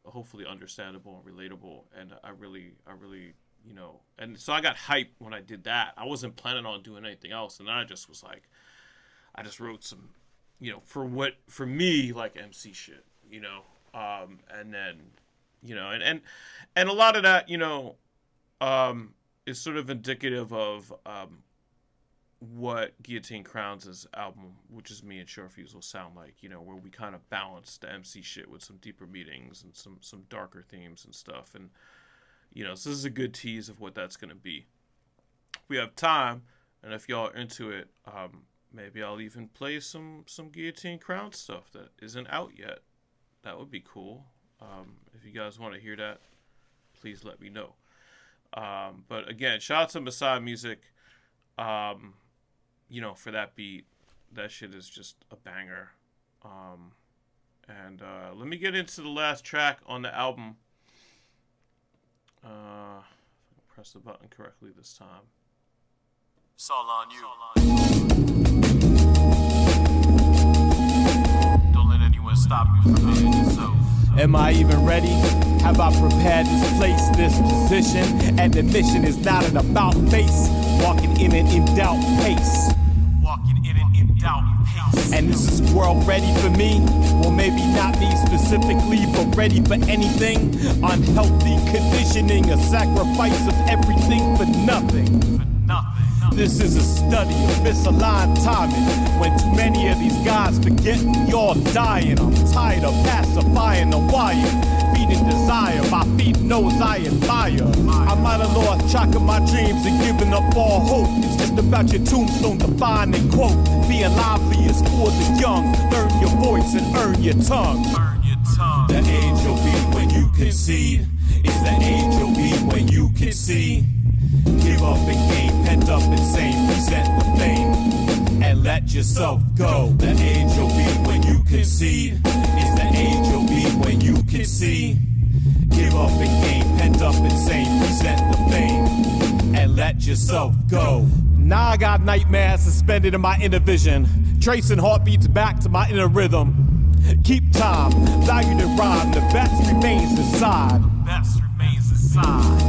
hopefully understandable and relatable. And I really, you know, and so I got hyped when I did that. I wasn't planning on doing anything else. And then I just was like, I just wrote some, you know, for me, like MC shit, you know, and then, you know, and a lot of that, you know, is sort of indicative of what Guillotine Crowns' album, which is me and Short Fuse, will sound like, you know, where we kind of balance the MC shit with some deeper meanings and some darker themes and stuff. And, you know, so this is a good tease of what that's going to be. We have time, and if y'all are into it, maybe I'll even play some Guillotine Crowns stuff that isn't out yet. That would be cool. If you guys want to hear that, please let me know. But again, shout out to Messiah Musik. You know, for that beat, that shit is just a banger. And let me get into the last track on the album. Press the button correctly this time. It's all on you. Don't let anyone stop you from being yourself. Am I even ready? Have I prepared this place, this position? And the mission is not an about face. Walking in an in doubt pace. Walking in an in doubt pace. And is this world ready for me? Well, maybe not me specifically, but ready for anything. Unhealthy conditioning, a sacrifice of everything for nothing. For nothing. This is a study of misaligned timing. When too many of these guys forget we all dying. I'm tired of pacifying the wire. Feeding desire, my feet knows I admire. I might have lost track of my dreams and given up all hope. It's just about your tombstone defining quote. Being lively is for the young. Learn your voice and earn your tongue. The age you'll be when you concede is the age you'll be when you can see. Give up and gain pent up insane. Present the fame and let yourself go. The age you'll be when you concede is the age you'll be when you can see. Give up and gain pent up insane. Present the fame and let yourself go. Now I got nightmares suspended in my inner vision, tracing heartbeats back to my inner rhythm. Keep time, value the rhyme. The best remains inside.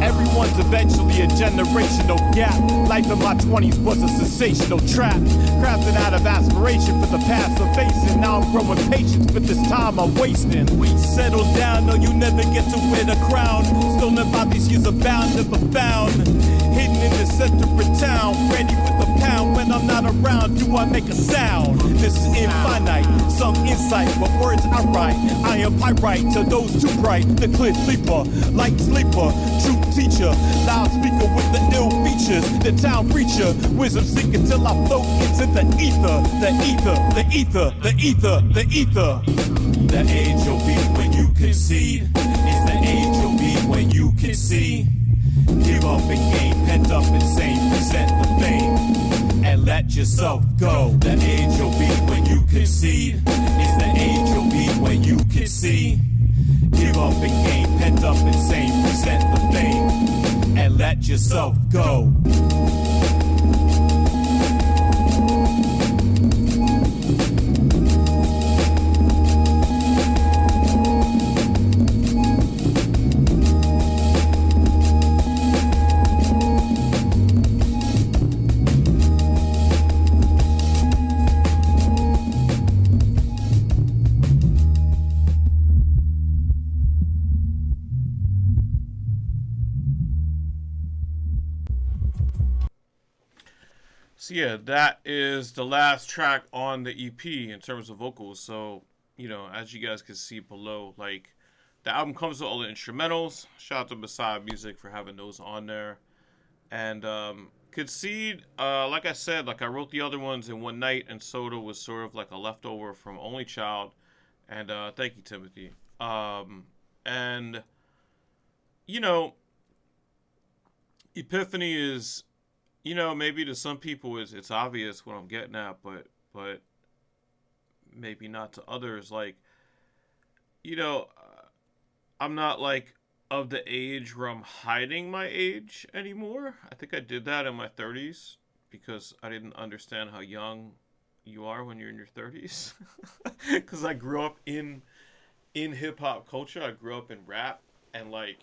Everyone's eventually a generational gap. Life in my 20s was a sensational trap, crafted out of aspiration for the past I'm facing. Now I'm growing patience for this time I'm wasting. Settle down, no, you never get to wear the crown. Stolen by these years of bound, never found. Hidden in the center of town, ready with a pound. When I'm not around, do I make a sound? This is infinite, some insight, what words I write. I am pyrite to those too bright. The clear sleeper, light sleeper, true teacher, loudspeaker with the ill features. The town preacher, wisdom seeker till I float into the ether. The ether, the ether, the ether, the ether. The age you'll be when you concede is the age you'll be when you can see. Give up and gain pent up insane. Present the fame and let yourself go. The age you'll be when you concede is the age you'll be when you can see. Give up and gain pent up insane. Present the fame and let yourself go. So yeah, that is the last track on the EP in terms of vocals. So, you know, as you guys can see below, like, the album comes with all the instrumentals. Shout out to Messiah Musik for having those on there. And Concede, like I said, like I wrote the other ones in one night, and Soda was sort of like a leftover from Only Child. And thank you, Timothy. And you know, Epiphany is, you know, maybe to some people it's obvious what I'm getting at, but maybe not to others. Like, you know, I'm not like of the age where I'm hiding my age anymore. I think I did that in my 30s because I didn't understand how young you are when you're in your 30s. Because I grew up in hip hop culture. I grew up in rap, and like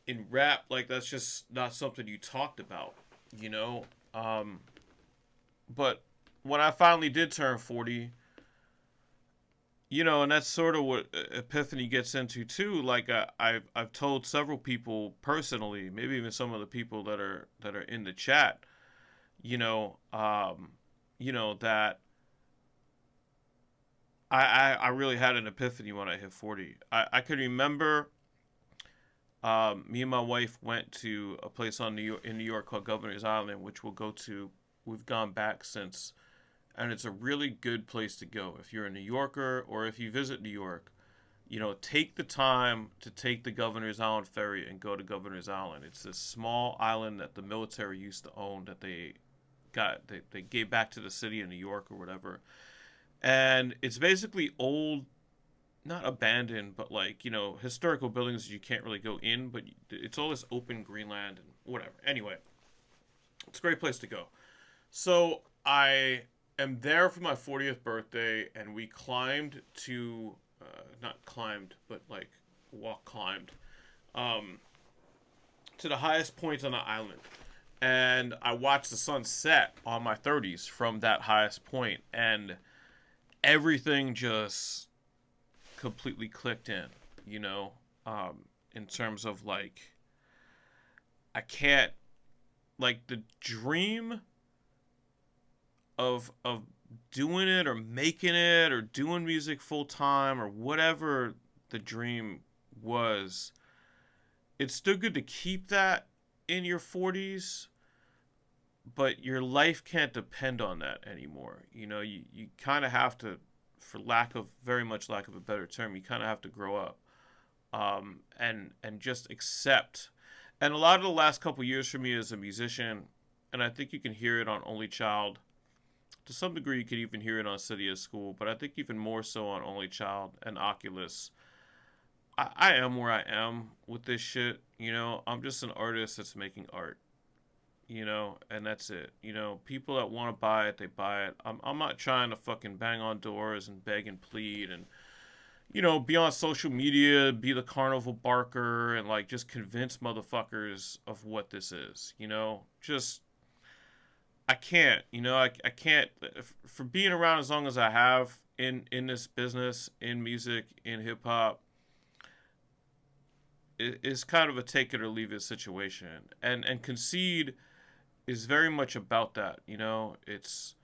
in rap, like that's just not something you talked about, you know. But when I finally did turn 40, you know, and that's sort of what Epiphany gets into too. Like I've told several people personally, maybe even some of the people that are in the chat, you know that I really had an epiphany when I hit 40. I could remember me and my wife went to a place in New York called Governor's Island, which we'll go to. We've gone back since. And it's a really good place to go. If you're a New Yorker or if you visit New York, you know, take the time to take the Governor's Island ferry and go to Governor's Island. It's this small island that the military used to own that they gave back to the city of New York or whatever. And it's basically old, not abandoned, but like, you know, historical buildings you can't really go in, but it's all this open green land and whatever. Anyway, it's a great place to go. So I am there for my 40th birthday, and we climbed to, not climbed, but like climbed, to the highest point on the island. And I watched the sun set on my 30s from that highest point, and everything just completely clicked in, you know, in terms of like, I can't, like the dream of doing it or making it or doing music full time or whatever the dream was, it's still good to keep that in your 40s, but your life can't depend on that anymore. You know, you kind of have to, for very much lack of a better term, you kind of have to grow up and just accept. And a lot of the last couple years for me as a musician, and I think you can hear it on Only Child. To some degree, you could even hear it on City of School, but I think even more so on Only Child and Oculus. I am where I am with this shit, you know. I'm just an artist that's making art, you know, and that's it. You know, people that want to buy it, they buy it. I'm not trying to fucking bang on doors and beg and plead and, you know, be on social media, be the carnival barker and, like, just convince motherfuckers of what this is, you know. Just, I can't, you know, I can't, for being around as long as I have in this business, in music, in hip-hop, it's kind of a take it or leave it situation. And Concede is very much about that, you know. It's,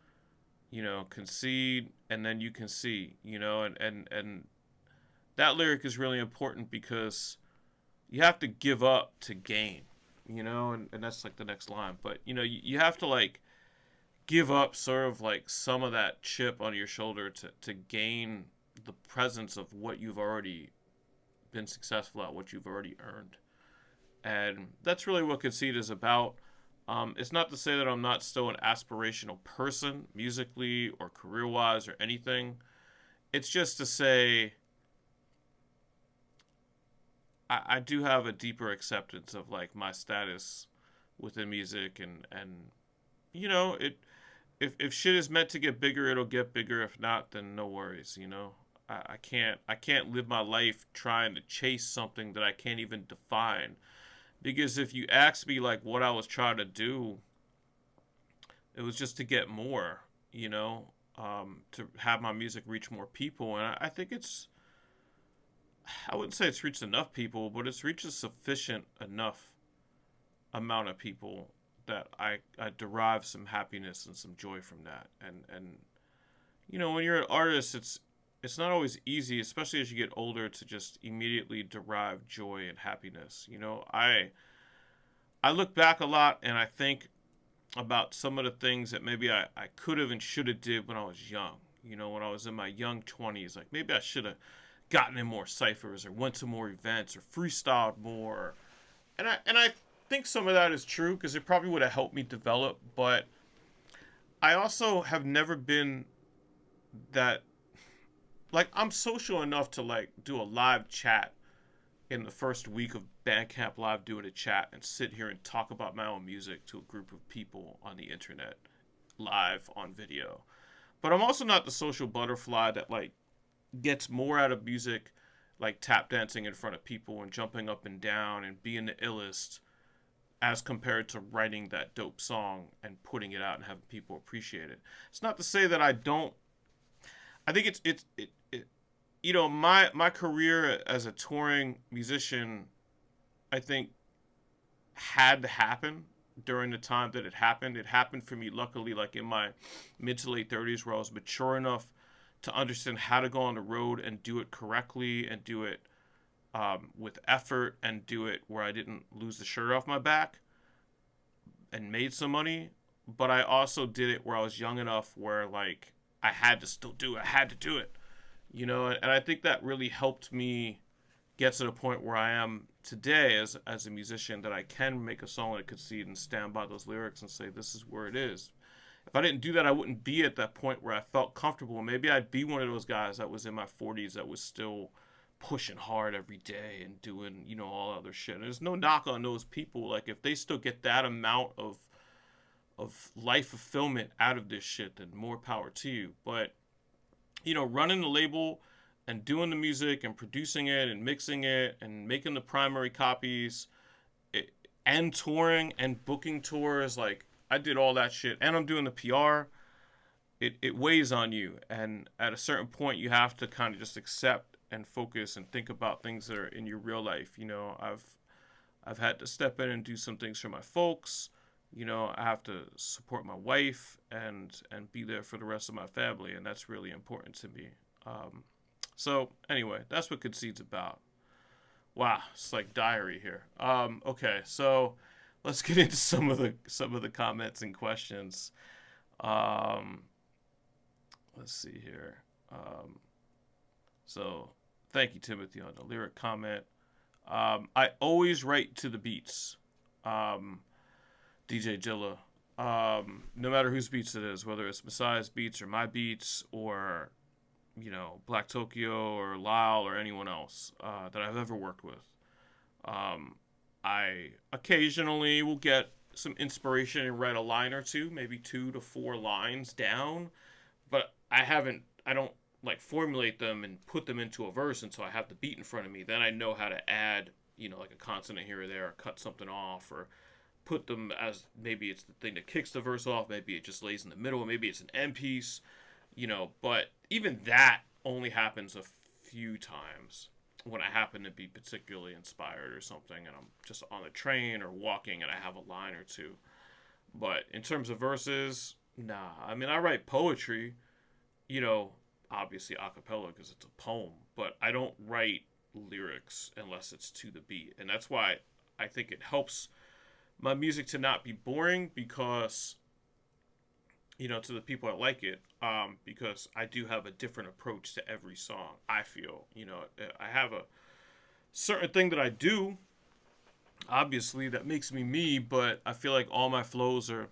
you know, concede and then you can see, you know, and that lyric is really important because you have to give up to gain, you know, and that's like the next line. But, you know, you have to like give up sort of like some of that chip on your shoulder to gain the presence of what you've already been successful at, what you've already earned. And that's really what Concede is about. It's not to say that I'm not still an aspirational person, musically or career-wise or anything. It's just to say I do have a deeper acceptance of like my status within music, and you know, if shit is meant to get bigger, it'll get bigger. If not, then no worries, you know. I can't live my life trying to chase something that I can't even define. Because if you ask me like what I was trying to do, it was just to get more, you know, to have my music reach more people. And I think I wouldn't say it's reached enough people, but it's reached a sufficient enough amount of people that I derive some happiness and some joy from that. And you know, when you're an artist, it's not always easy, especially as you get older, to just immediately derive joy and happiness. You know, I look back a lot and I think about some of the things that maybe I could have and should have did when I was young. You know, when I was in my young 20s, like maybe I should have gotten in more ciphers or went to more events or freestyled more. And I think some of that is true because it probably would have helped me develop, but I also have never been that, like, I'm social enough to like do a live chat in the first week of Bandcamp Live, doing a chat and sit here and talk about my own music to a group of people on the internet live on video. But I'm also not the social butterfly that like gets more out of music, like tap dancing in front of people and jumping up and down and being the illest, as compared to writing that dope song and putting it out and having people appreciate it. It's not to say that I don't. I think it's you know, my career as a touring musician, I think, had to happen during the time that it happened. It happened for me, luckily, like in my mid to late 30s, where I was mature enough to understand how to go on the road and do it correctly and do it with effort and do it where I didn't lose the shirt off my back and made some money. But I also did it where I was young enough where, like, I had to still do it. I had to do it, you know? And I think that really helped me get to the point where I am today as a musician, that I can make a song like Concede and stand by those lyrics and say, this is where it is. If I didn't do that, I wouldn't be at that point where I felt comfortable. Maybe I'd be one of those guys that was in my 40s that was still pushing hard every day and doing, you know, all other shit. And there's no knock on those people. Like, if they still get that amount of life fulfillment out of this shit, then more power to you. But, you know, running the label and doing the music and producing it and mixing it and making the primary copies and touring and booking tours, like, I did all that shit, and I'm doing the PR. It weighs on you, and at a certain point, you have to kind of just accept and focus and think about things that are in your real life. You know, I've had to step in and do some things for my folks. You know, I have to support my wife and be there for the rest of my family, and that's really important to me. So anyway, that's what Concede's about. Wow, it's like diary here. Okay, so let's get into some of the comments and questions. Let's see here. So thank you, Timothy, on the lyric comment. I always write to the beats. DJ Dilla. No matter whose beats it is, whether it's Messiah's beats or my beats or, you know, Black Tokyo or Lyle or anyone else that I've ever worked with. I occasionally will get some inspiration and write a line or two, maybe 2 to 4 lines down, but I don't like formulate them and put them into a verse until I have the beat in front of me. Then I know how to add, you know, like a consonant here or there, or cut something off, or put them as, maybe it's the thing that kicks the verse off, maybe it just lays in the middle, maybe it's an end piece, you know, but even that only happens a few times when I happen to be particularly inspired or something, and I'm just on the train or walking and I have a line or two. But in terms of verses, nah. I mean, I write poetry, you know, obviously a cappella because it's a poem, but I don't write lyrics unless it's to the beat. And that's why I think it helps my music to not be boring, because, you know, to the people that like it, because I do have a different approach to every song. I feel, you know, I have a certain thing that I do, obviously, that makes me me, but I feel like all my flows are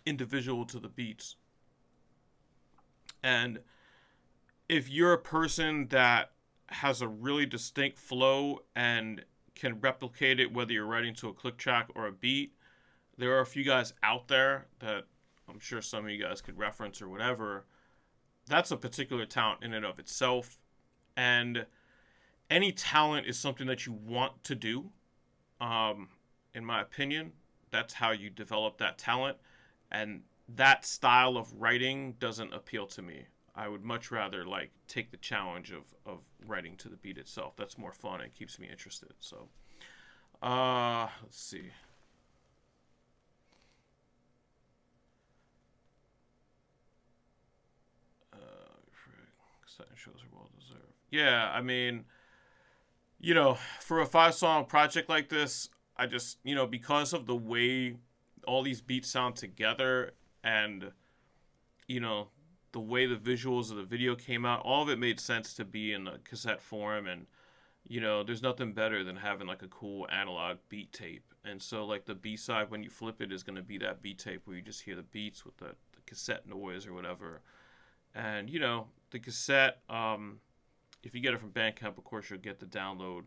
individual to the beats. And if you're a person that has a really distinct flow and can replicate it, whether you're writing to a click track or a beat, there are a few guys out there that I'm sure some of you guys could reference or whatever. That's a particular talent in and of itself. And any talent is something that you want to do. In my opinion, that's how you develop that talent. And that style of writing doesn't appeal to me. I would much rather like take the challenge of writing to the beat itself. That's more fun and keeps me interested. So, let's see. Shows are well deserved. Yeah, I mean, you know, for a 5-song project like this, I just, you know, because of the way all these beats sound together, and you know, the way the visuals of the video came out, all of it made sense to be in a cassette form. And you know, there's nothing better than having like a cool analog beat tape. And so like the B-side, when you flip it, is going to be that beat tape where you just hear the beats with the cassette noise or whatever. And you know, the cassette, if you get it from Bandcamp, of course you'll get the download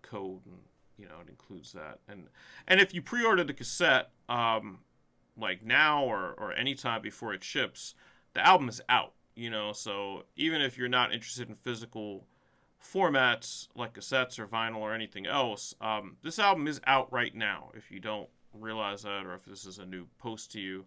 code, and you know, it includes that. And if you pre-order the cassette, like now or any time before it ships, the album is out, you know. So even if you're not interested in physical formats like cassettes or vinyl or anything else, this album is out right now. If you don't realize that, or if this is a new post to you,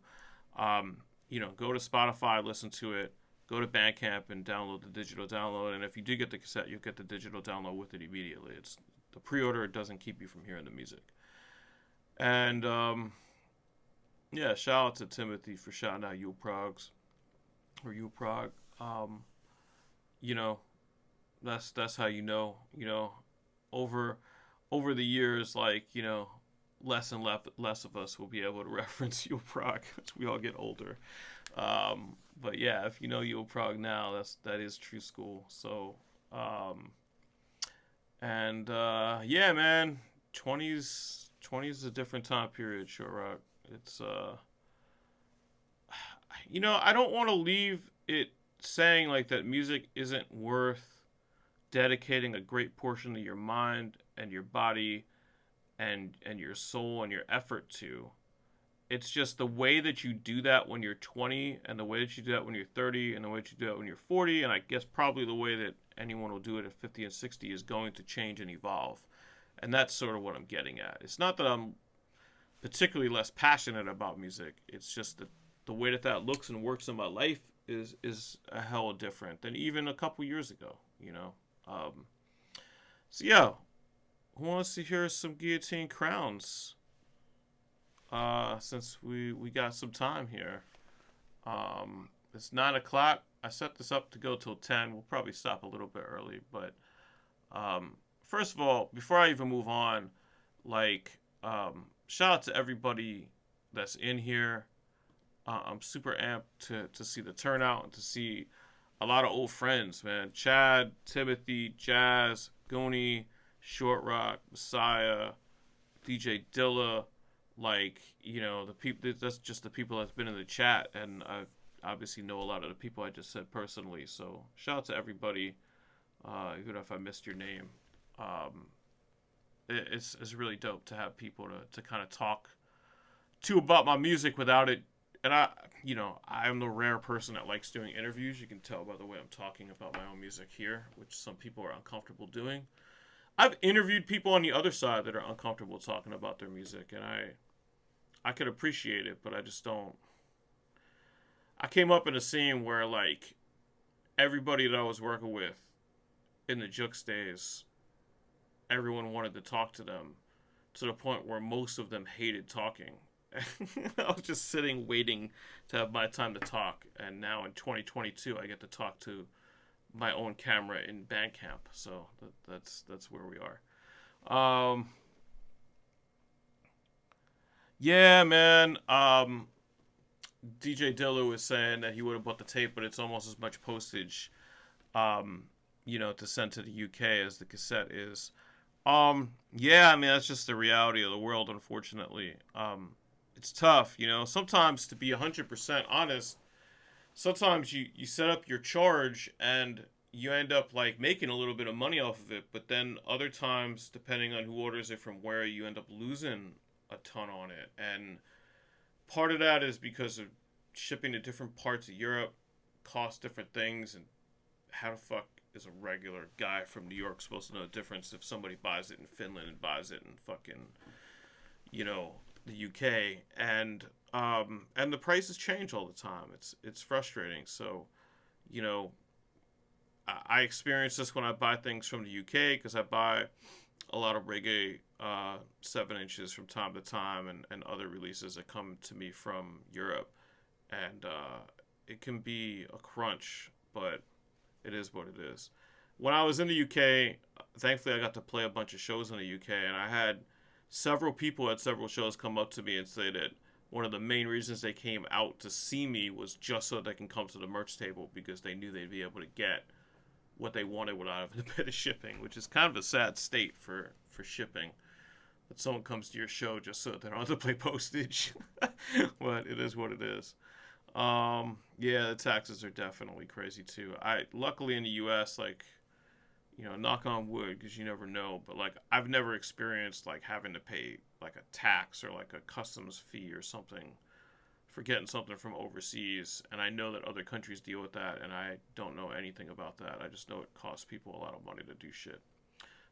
you know, go to Spotify, listen to it, go to Bandcamp and download the digital download. And if you do get the cassette, you'll get the digital download with it immediately. It's the pre-order, it doesn't keep you from hearing the music. And yeah, shout out to Timothy for shouting out Prague. You know, that's how you know, over the years, like, you know, less and less of us will be able to reference Prague as we all get older. But yeah, if you know Prague now, that is true school. So yeah, man, 20s is a different time period, Short Rock. It's you know, I don't want to leave it saying like that music isn't worth dedicating a great portion of your mind and your body and your soul and your effort to. It's just the way that you do that when you're 20, and the way that you do that when you're 30, and the way that you do that when you're 40, and I guess probably the way that anyone will do it at 50 and 60 is going to change and evolve. And that's sort of what I'm getting at. It's not that I'm particularly less passionate about music. It's just that the way that looks and works in my life is a hell different than even a couple years ago, you know. So yeah, who wants to hear some Guillotine Crowns? Since we got some time here. It's 9 o'clock. I set this up to go till 10. We'll probably stop a little bit early, but first of all, before I even move on, like, shout out to everybody that's in here. I'm super amped to see the turnout and to see a lot of old friends, man. Chad, Timothy, Jazz, Goonie, Short Rock, Messiah, DJ Dilla. Like, you know, the people, that's just the people that's been in the chat, and I obviously know a lot of the people I just said personally. So shout out to everybody, even if I missed your name. It's really dope to have people to kind of talk to about my music without it. And I'm the rare person that likes doing interviews. You can tell by the way I'm talking about my own music here, which some people are uncomfortable doing. I've interviewed people on the other side that are uncomfortable talking about their music, and I could appreciate it, but I just don't. I came up in a scene where, like, everybody that I was working with in the Jux days, everyone wanted to talk to them, to the point where most of them hated talking. I was just sitting waiting to have my time to talk, and now in 2022 I get to talk to my own camera in Bandcamp. So that's where we are. Yeah, man. DJ Dilla was saying that he would have bought the tape, but it's almost as much postage, to send to the UK as the cassette is. Yeah, I mean, that's just the reality of the world, unfortunately. It's tough, sometimes, to be 100% honest, sometimes you set up your charge and you end up like making a little bit of money off of it, but then other times, depending on who orders it from where, you end up losing a ton on it. And part of that is because of shipping to different parts of Europe costs different things, and how the fuck is a regular guy from New York supposed to know the difference if somebody buys it in Finland and buys it in fucking, the UK? And the prices change all the time. It's frustrating. So, I experience this when I buy things from the UK, because I buy a lot of reggae 7 inches from time to time, and other releases that come to me from Europe. And it can be a crunch, but it is what it is. When I was in the UK, thankfully I got to play a bunch of shows in the UK, and I had several people at several shows come up to me and say that one of the main reasons they came out to see me was just so they can come to the merch table because they knew they'd be able to get what they wanted without having to pay the shipping, which is kind of a sad state for shipping. That someone comes to your show just so they don't have to pay postage. But it is what it is. Yeah, the taxes are definitely crazy too. Luckily in the U.S., like, you know, knock on wood, because you never know, but like I've never experienced like having to pay like a tax or like a customs fee or something for getting something from overseas. And I know that other countries deal with that, and I don't know anything about that. I just know it costs people a lot of money to do shit.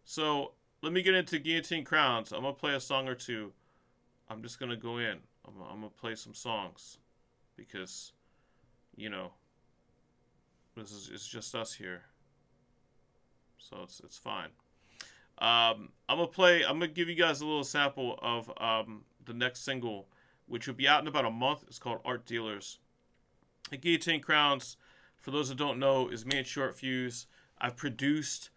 So let me get into Guillotine Crowns. I'm gonna play a song or two. I'm just gonna go in. I'm gonna play some songs because, you know, it's just us here. So it's fine. I'm gonna give you guys a little sample of the next single, which will be out in about a month. It's called Art Dealers. The Guillotine Crowns, for those that don't know, is me and Short Fuse. I've produced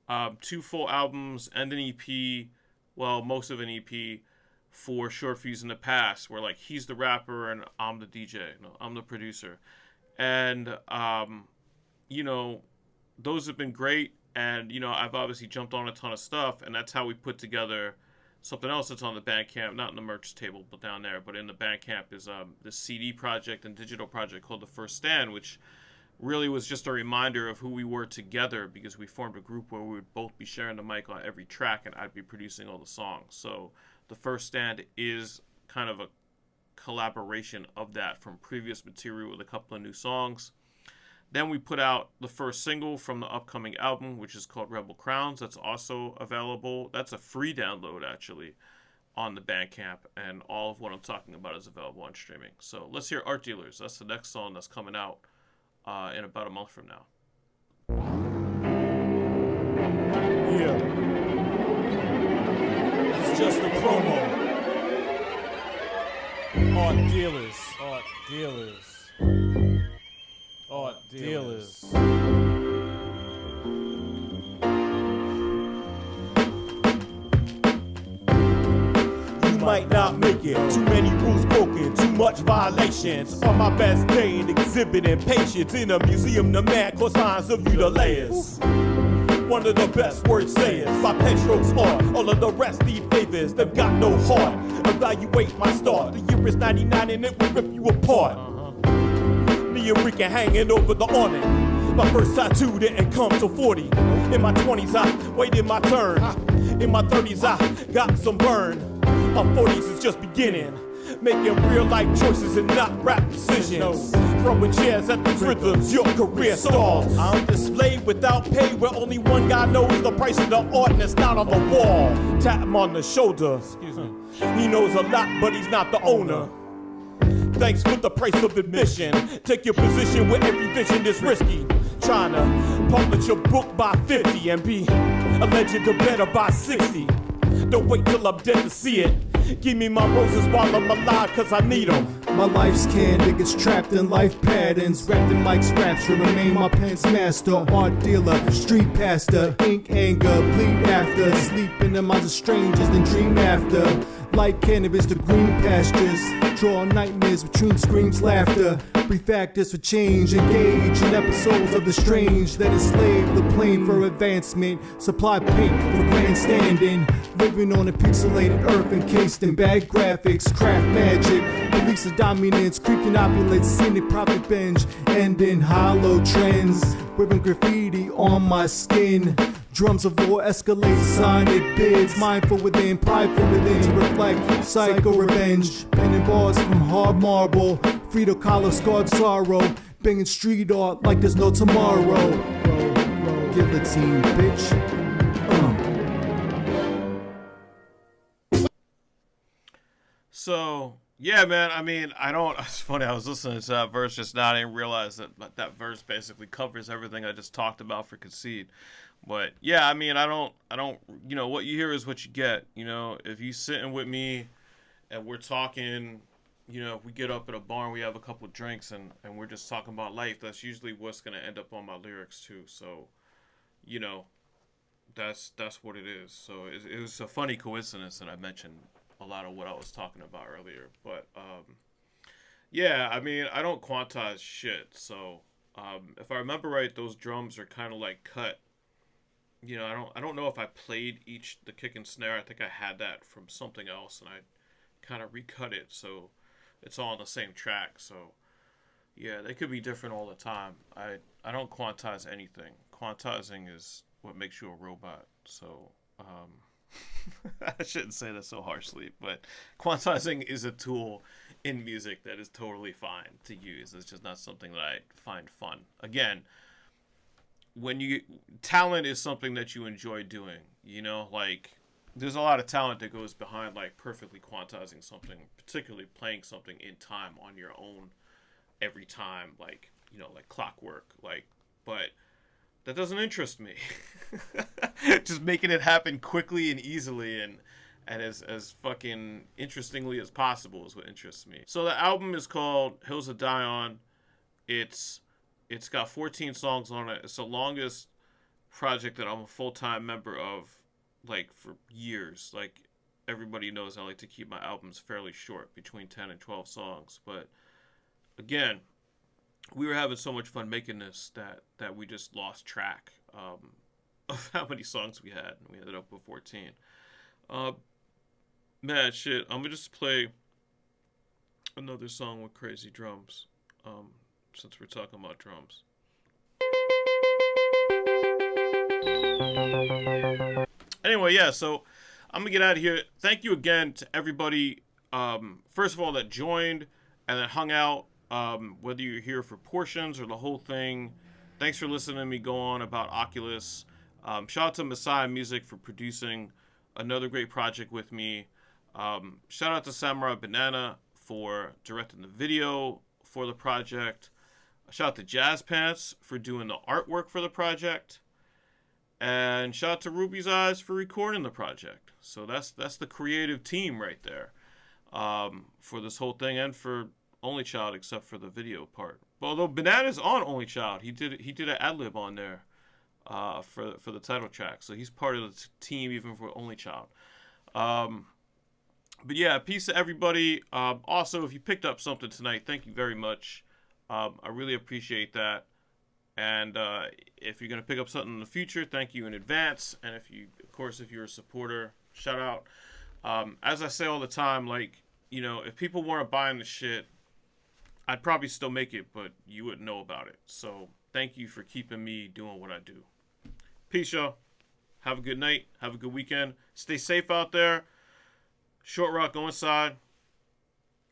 2 full albums and an EP, well, most of an EP for Short Fuse in the past, where like he's the rapper and I'm the DJ. No, I'm the producer. And you know, those have been great. And, you know, I've obviously jumped on a ton of stuff, and that's how we put together something else that's on the Bandcamp, not in the merch table, but down there. But in the Bandcamp is this CD project and digital project called The First Stand, which really was just a reminder of who we were together, because we formed a group where we would both be sharing the mic on every track, and I'd be producing all the songs. So The First Stand is kind of a collaboration of that from previous material with a couple of new songs. Then we put out the first single from the upcoming album, which is called Rebel Crowns. That's also available. That's a free download, actually, on the Bandcamp. And all of what I'm talking about is available on streaming. So let's hear Art Dealers. That's the next song that's coming out in about a month from now. Yeah. It's just a promo. Art Dealers. Art Dealers. Art Dealers. You might not make it. Too many rules broken, too much violations. On my best day, exhibiting patience in a museum. The man cause signs of mutilators. One of the best word sayers. My pen strokes are all of the rest need favors. They've got no heart. Evaluate my start. The year is 99 and it will rip you apart. Me and Rican hanging over the awning. My first tattoo didn't come till 40. In my 20s I waited my turn. In my 30s I got some burn. My 40s is just beginning. Making real life choices and not rap decisions. Throwing chairs at these rhythms, your career stalls. I'm displayed without pay where only one guy knows the price of the art and it's not on the wall. Tap him on the shoulder. Excuse me. He knows a lot but he's not the owner. Thanks for the price of admission. Take your position where every vision is risky. Trying to publish a book by 50 and be a legend or better by 60. Don't wait till I'm dead to see it. Give me my roses while I'm alive, cause I need them. My life's can, niggas trapped in life patterns. Wrapped in Mike's raps, to remain my pen's master. Art dealer, street pastor. Ink anger, bleed after. Sleep in the minds of strangers, then dream after. Like cannabis to green pastures. Draw nightmares between screams, laughter. Brief factors for change. Engage in episodes of the strange that enslave the plane for advancement. Supply paint for grandstanding. Living on a pixelated earth encased in bad graphics. Craft magic. Beliefs of dominance. Creeping opulence. Scenic profit binge. Ending hollow trends. Ripping graffiti on my skin. Drums of war escalate sonic bids. Mindful within, prideful within. To reflect psycho revenge. Penning bars from hard marble. Frito collar scarred sorrow. Banging street art like there's no tomorrow. Guillotine, bitch. So, yeah, man, I mean, it's funny, I was listening to that verse just now, I didn't realize that verse basically covers everything I just talked about for Concede. But, yeah, I mean, I don't, you know, what you hear is what you get, you know, if you sitting with me and we're talking, you know, if we get up at a bar and we have a couple of drinks and we're just talking about life, that's usually what's going to end up on my lyrics, too. So, you know, that's what it is. So it was a funny coincidence that I mentioned a lot of what I was talking about earlier. But yeah, I mean, I don't quantize shit. So if I remember right, those drums are kind of like cut. You know, I don't know if I played the kick and snare. I think I had that from something else, and I kind of recut it so it's all on the same track. So yeah, they could be different all the time. I don't quantize anything. Quantizing is what makes you a robot. So I shouldn't say that so harshly, but quantizing is a tool in music that is totally fine to use. It's just not something that I find fun. Again, talent is something that you enjoy doing, you know, like there's a lot of talent that goes behind like perfectly quantizing something, particularly playing something in time on your own every time, like, you know, like clockwork, like, but that doesn't interest me. Just making it happen quickly and easily and as fucking interestingly as possible is what interests me. So the album is called Hills of Dion. It's got 14 songs on it. It's the longest project that I'm a full-time member of, like, for years. Like, everybody knows I like to keep my albums fairly short, between 10 and 12 songs. But, again, we were having so much fun making this that we just lost track of how many songs we had. And we ended up with 14. Man, shit, I'm going to just play another song with crazy drums. Since we're talking about drums. Anyway, yeah, so I'm going to get out of here. Thank you again to everybody, first of all, that joined and that hung out, whether you're here for portions or the whole thing. Thanks for listening to me go on about Oculus. Shout out to Messiah Musik for producing another great project with me. Shout out to Samurai Banana for directing the video for the project. Shout out to Jazz Pants for doing the artwork for the project. And shout out to Ruby's Eyes for recording the project. So that's the creative team right there for this whole thing, and for Only Child, except for the video part. But although Banana's on Only Child, he did an ad-lib on there for the title track. So he's part of the team even for Only Child. But yeah, peace to everybody. Also, if you picked up something tonight, thank you very much. I really appreciate that. And if you're going to pick up something in the future, thank you in advance. And if you're a supporter, shout out. As I say all the time, like, you know, if people weren't buying the shit, I'd probably still make it, but you wouldn't know about it. So thank you for keeping me doing what I do. Peace, y'all. Have a good night. Have a good weekend. Stay safe out there. Short rock, go inside.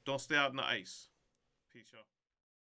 Don't stay out in the ice. Peace, y'all.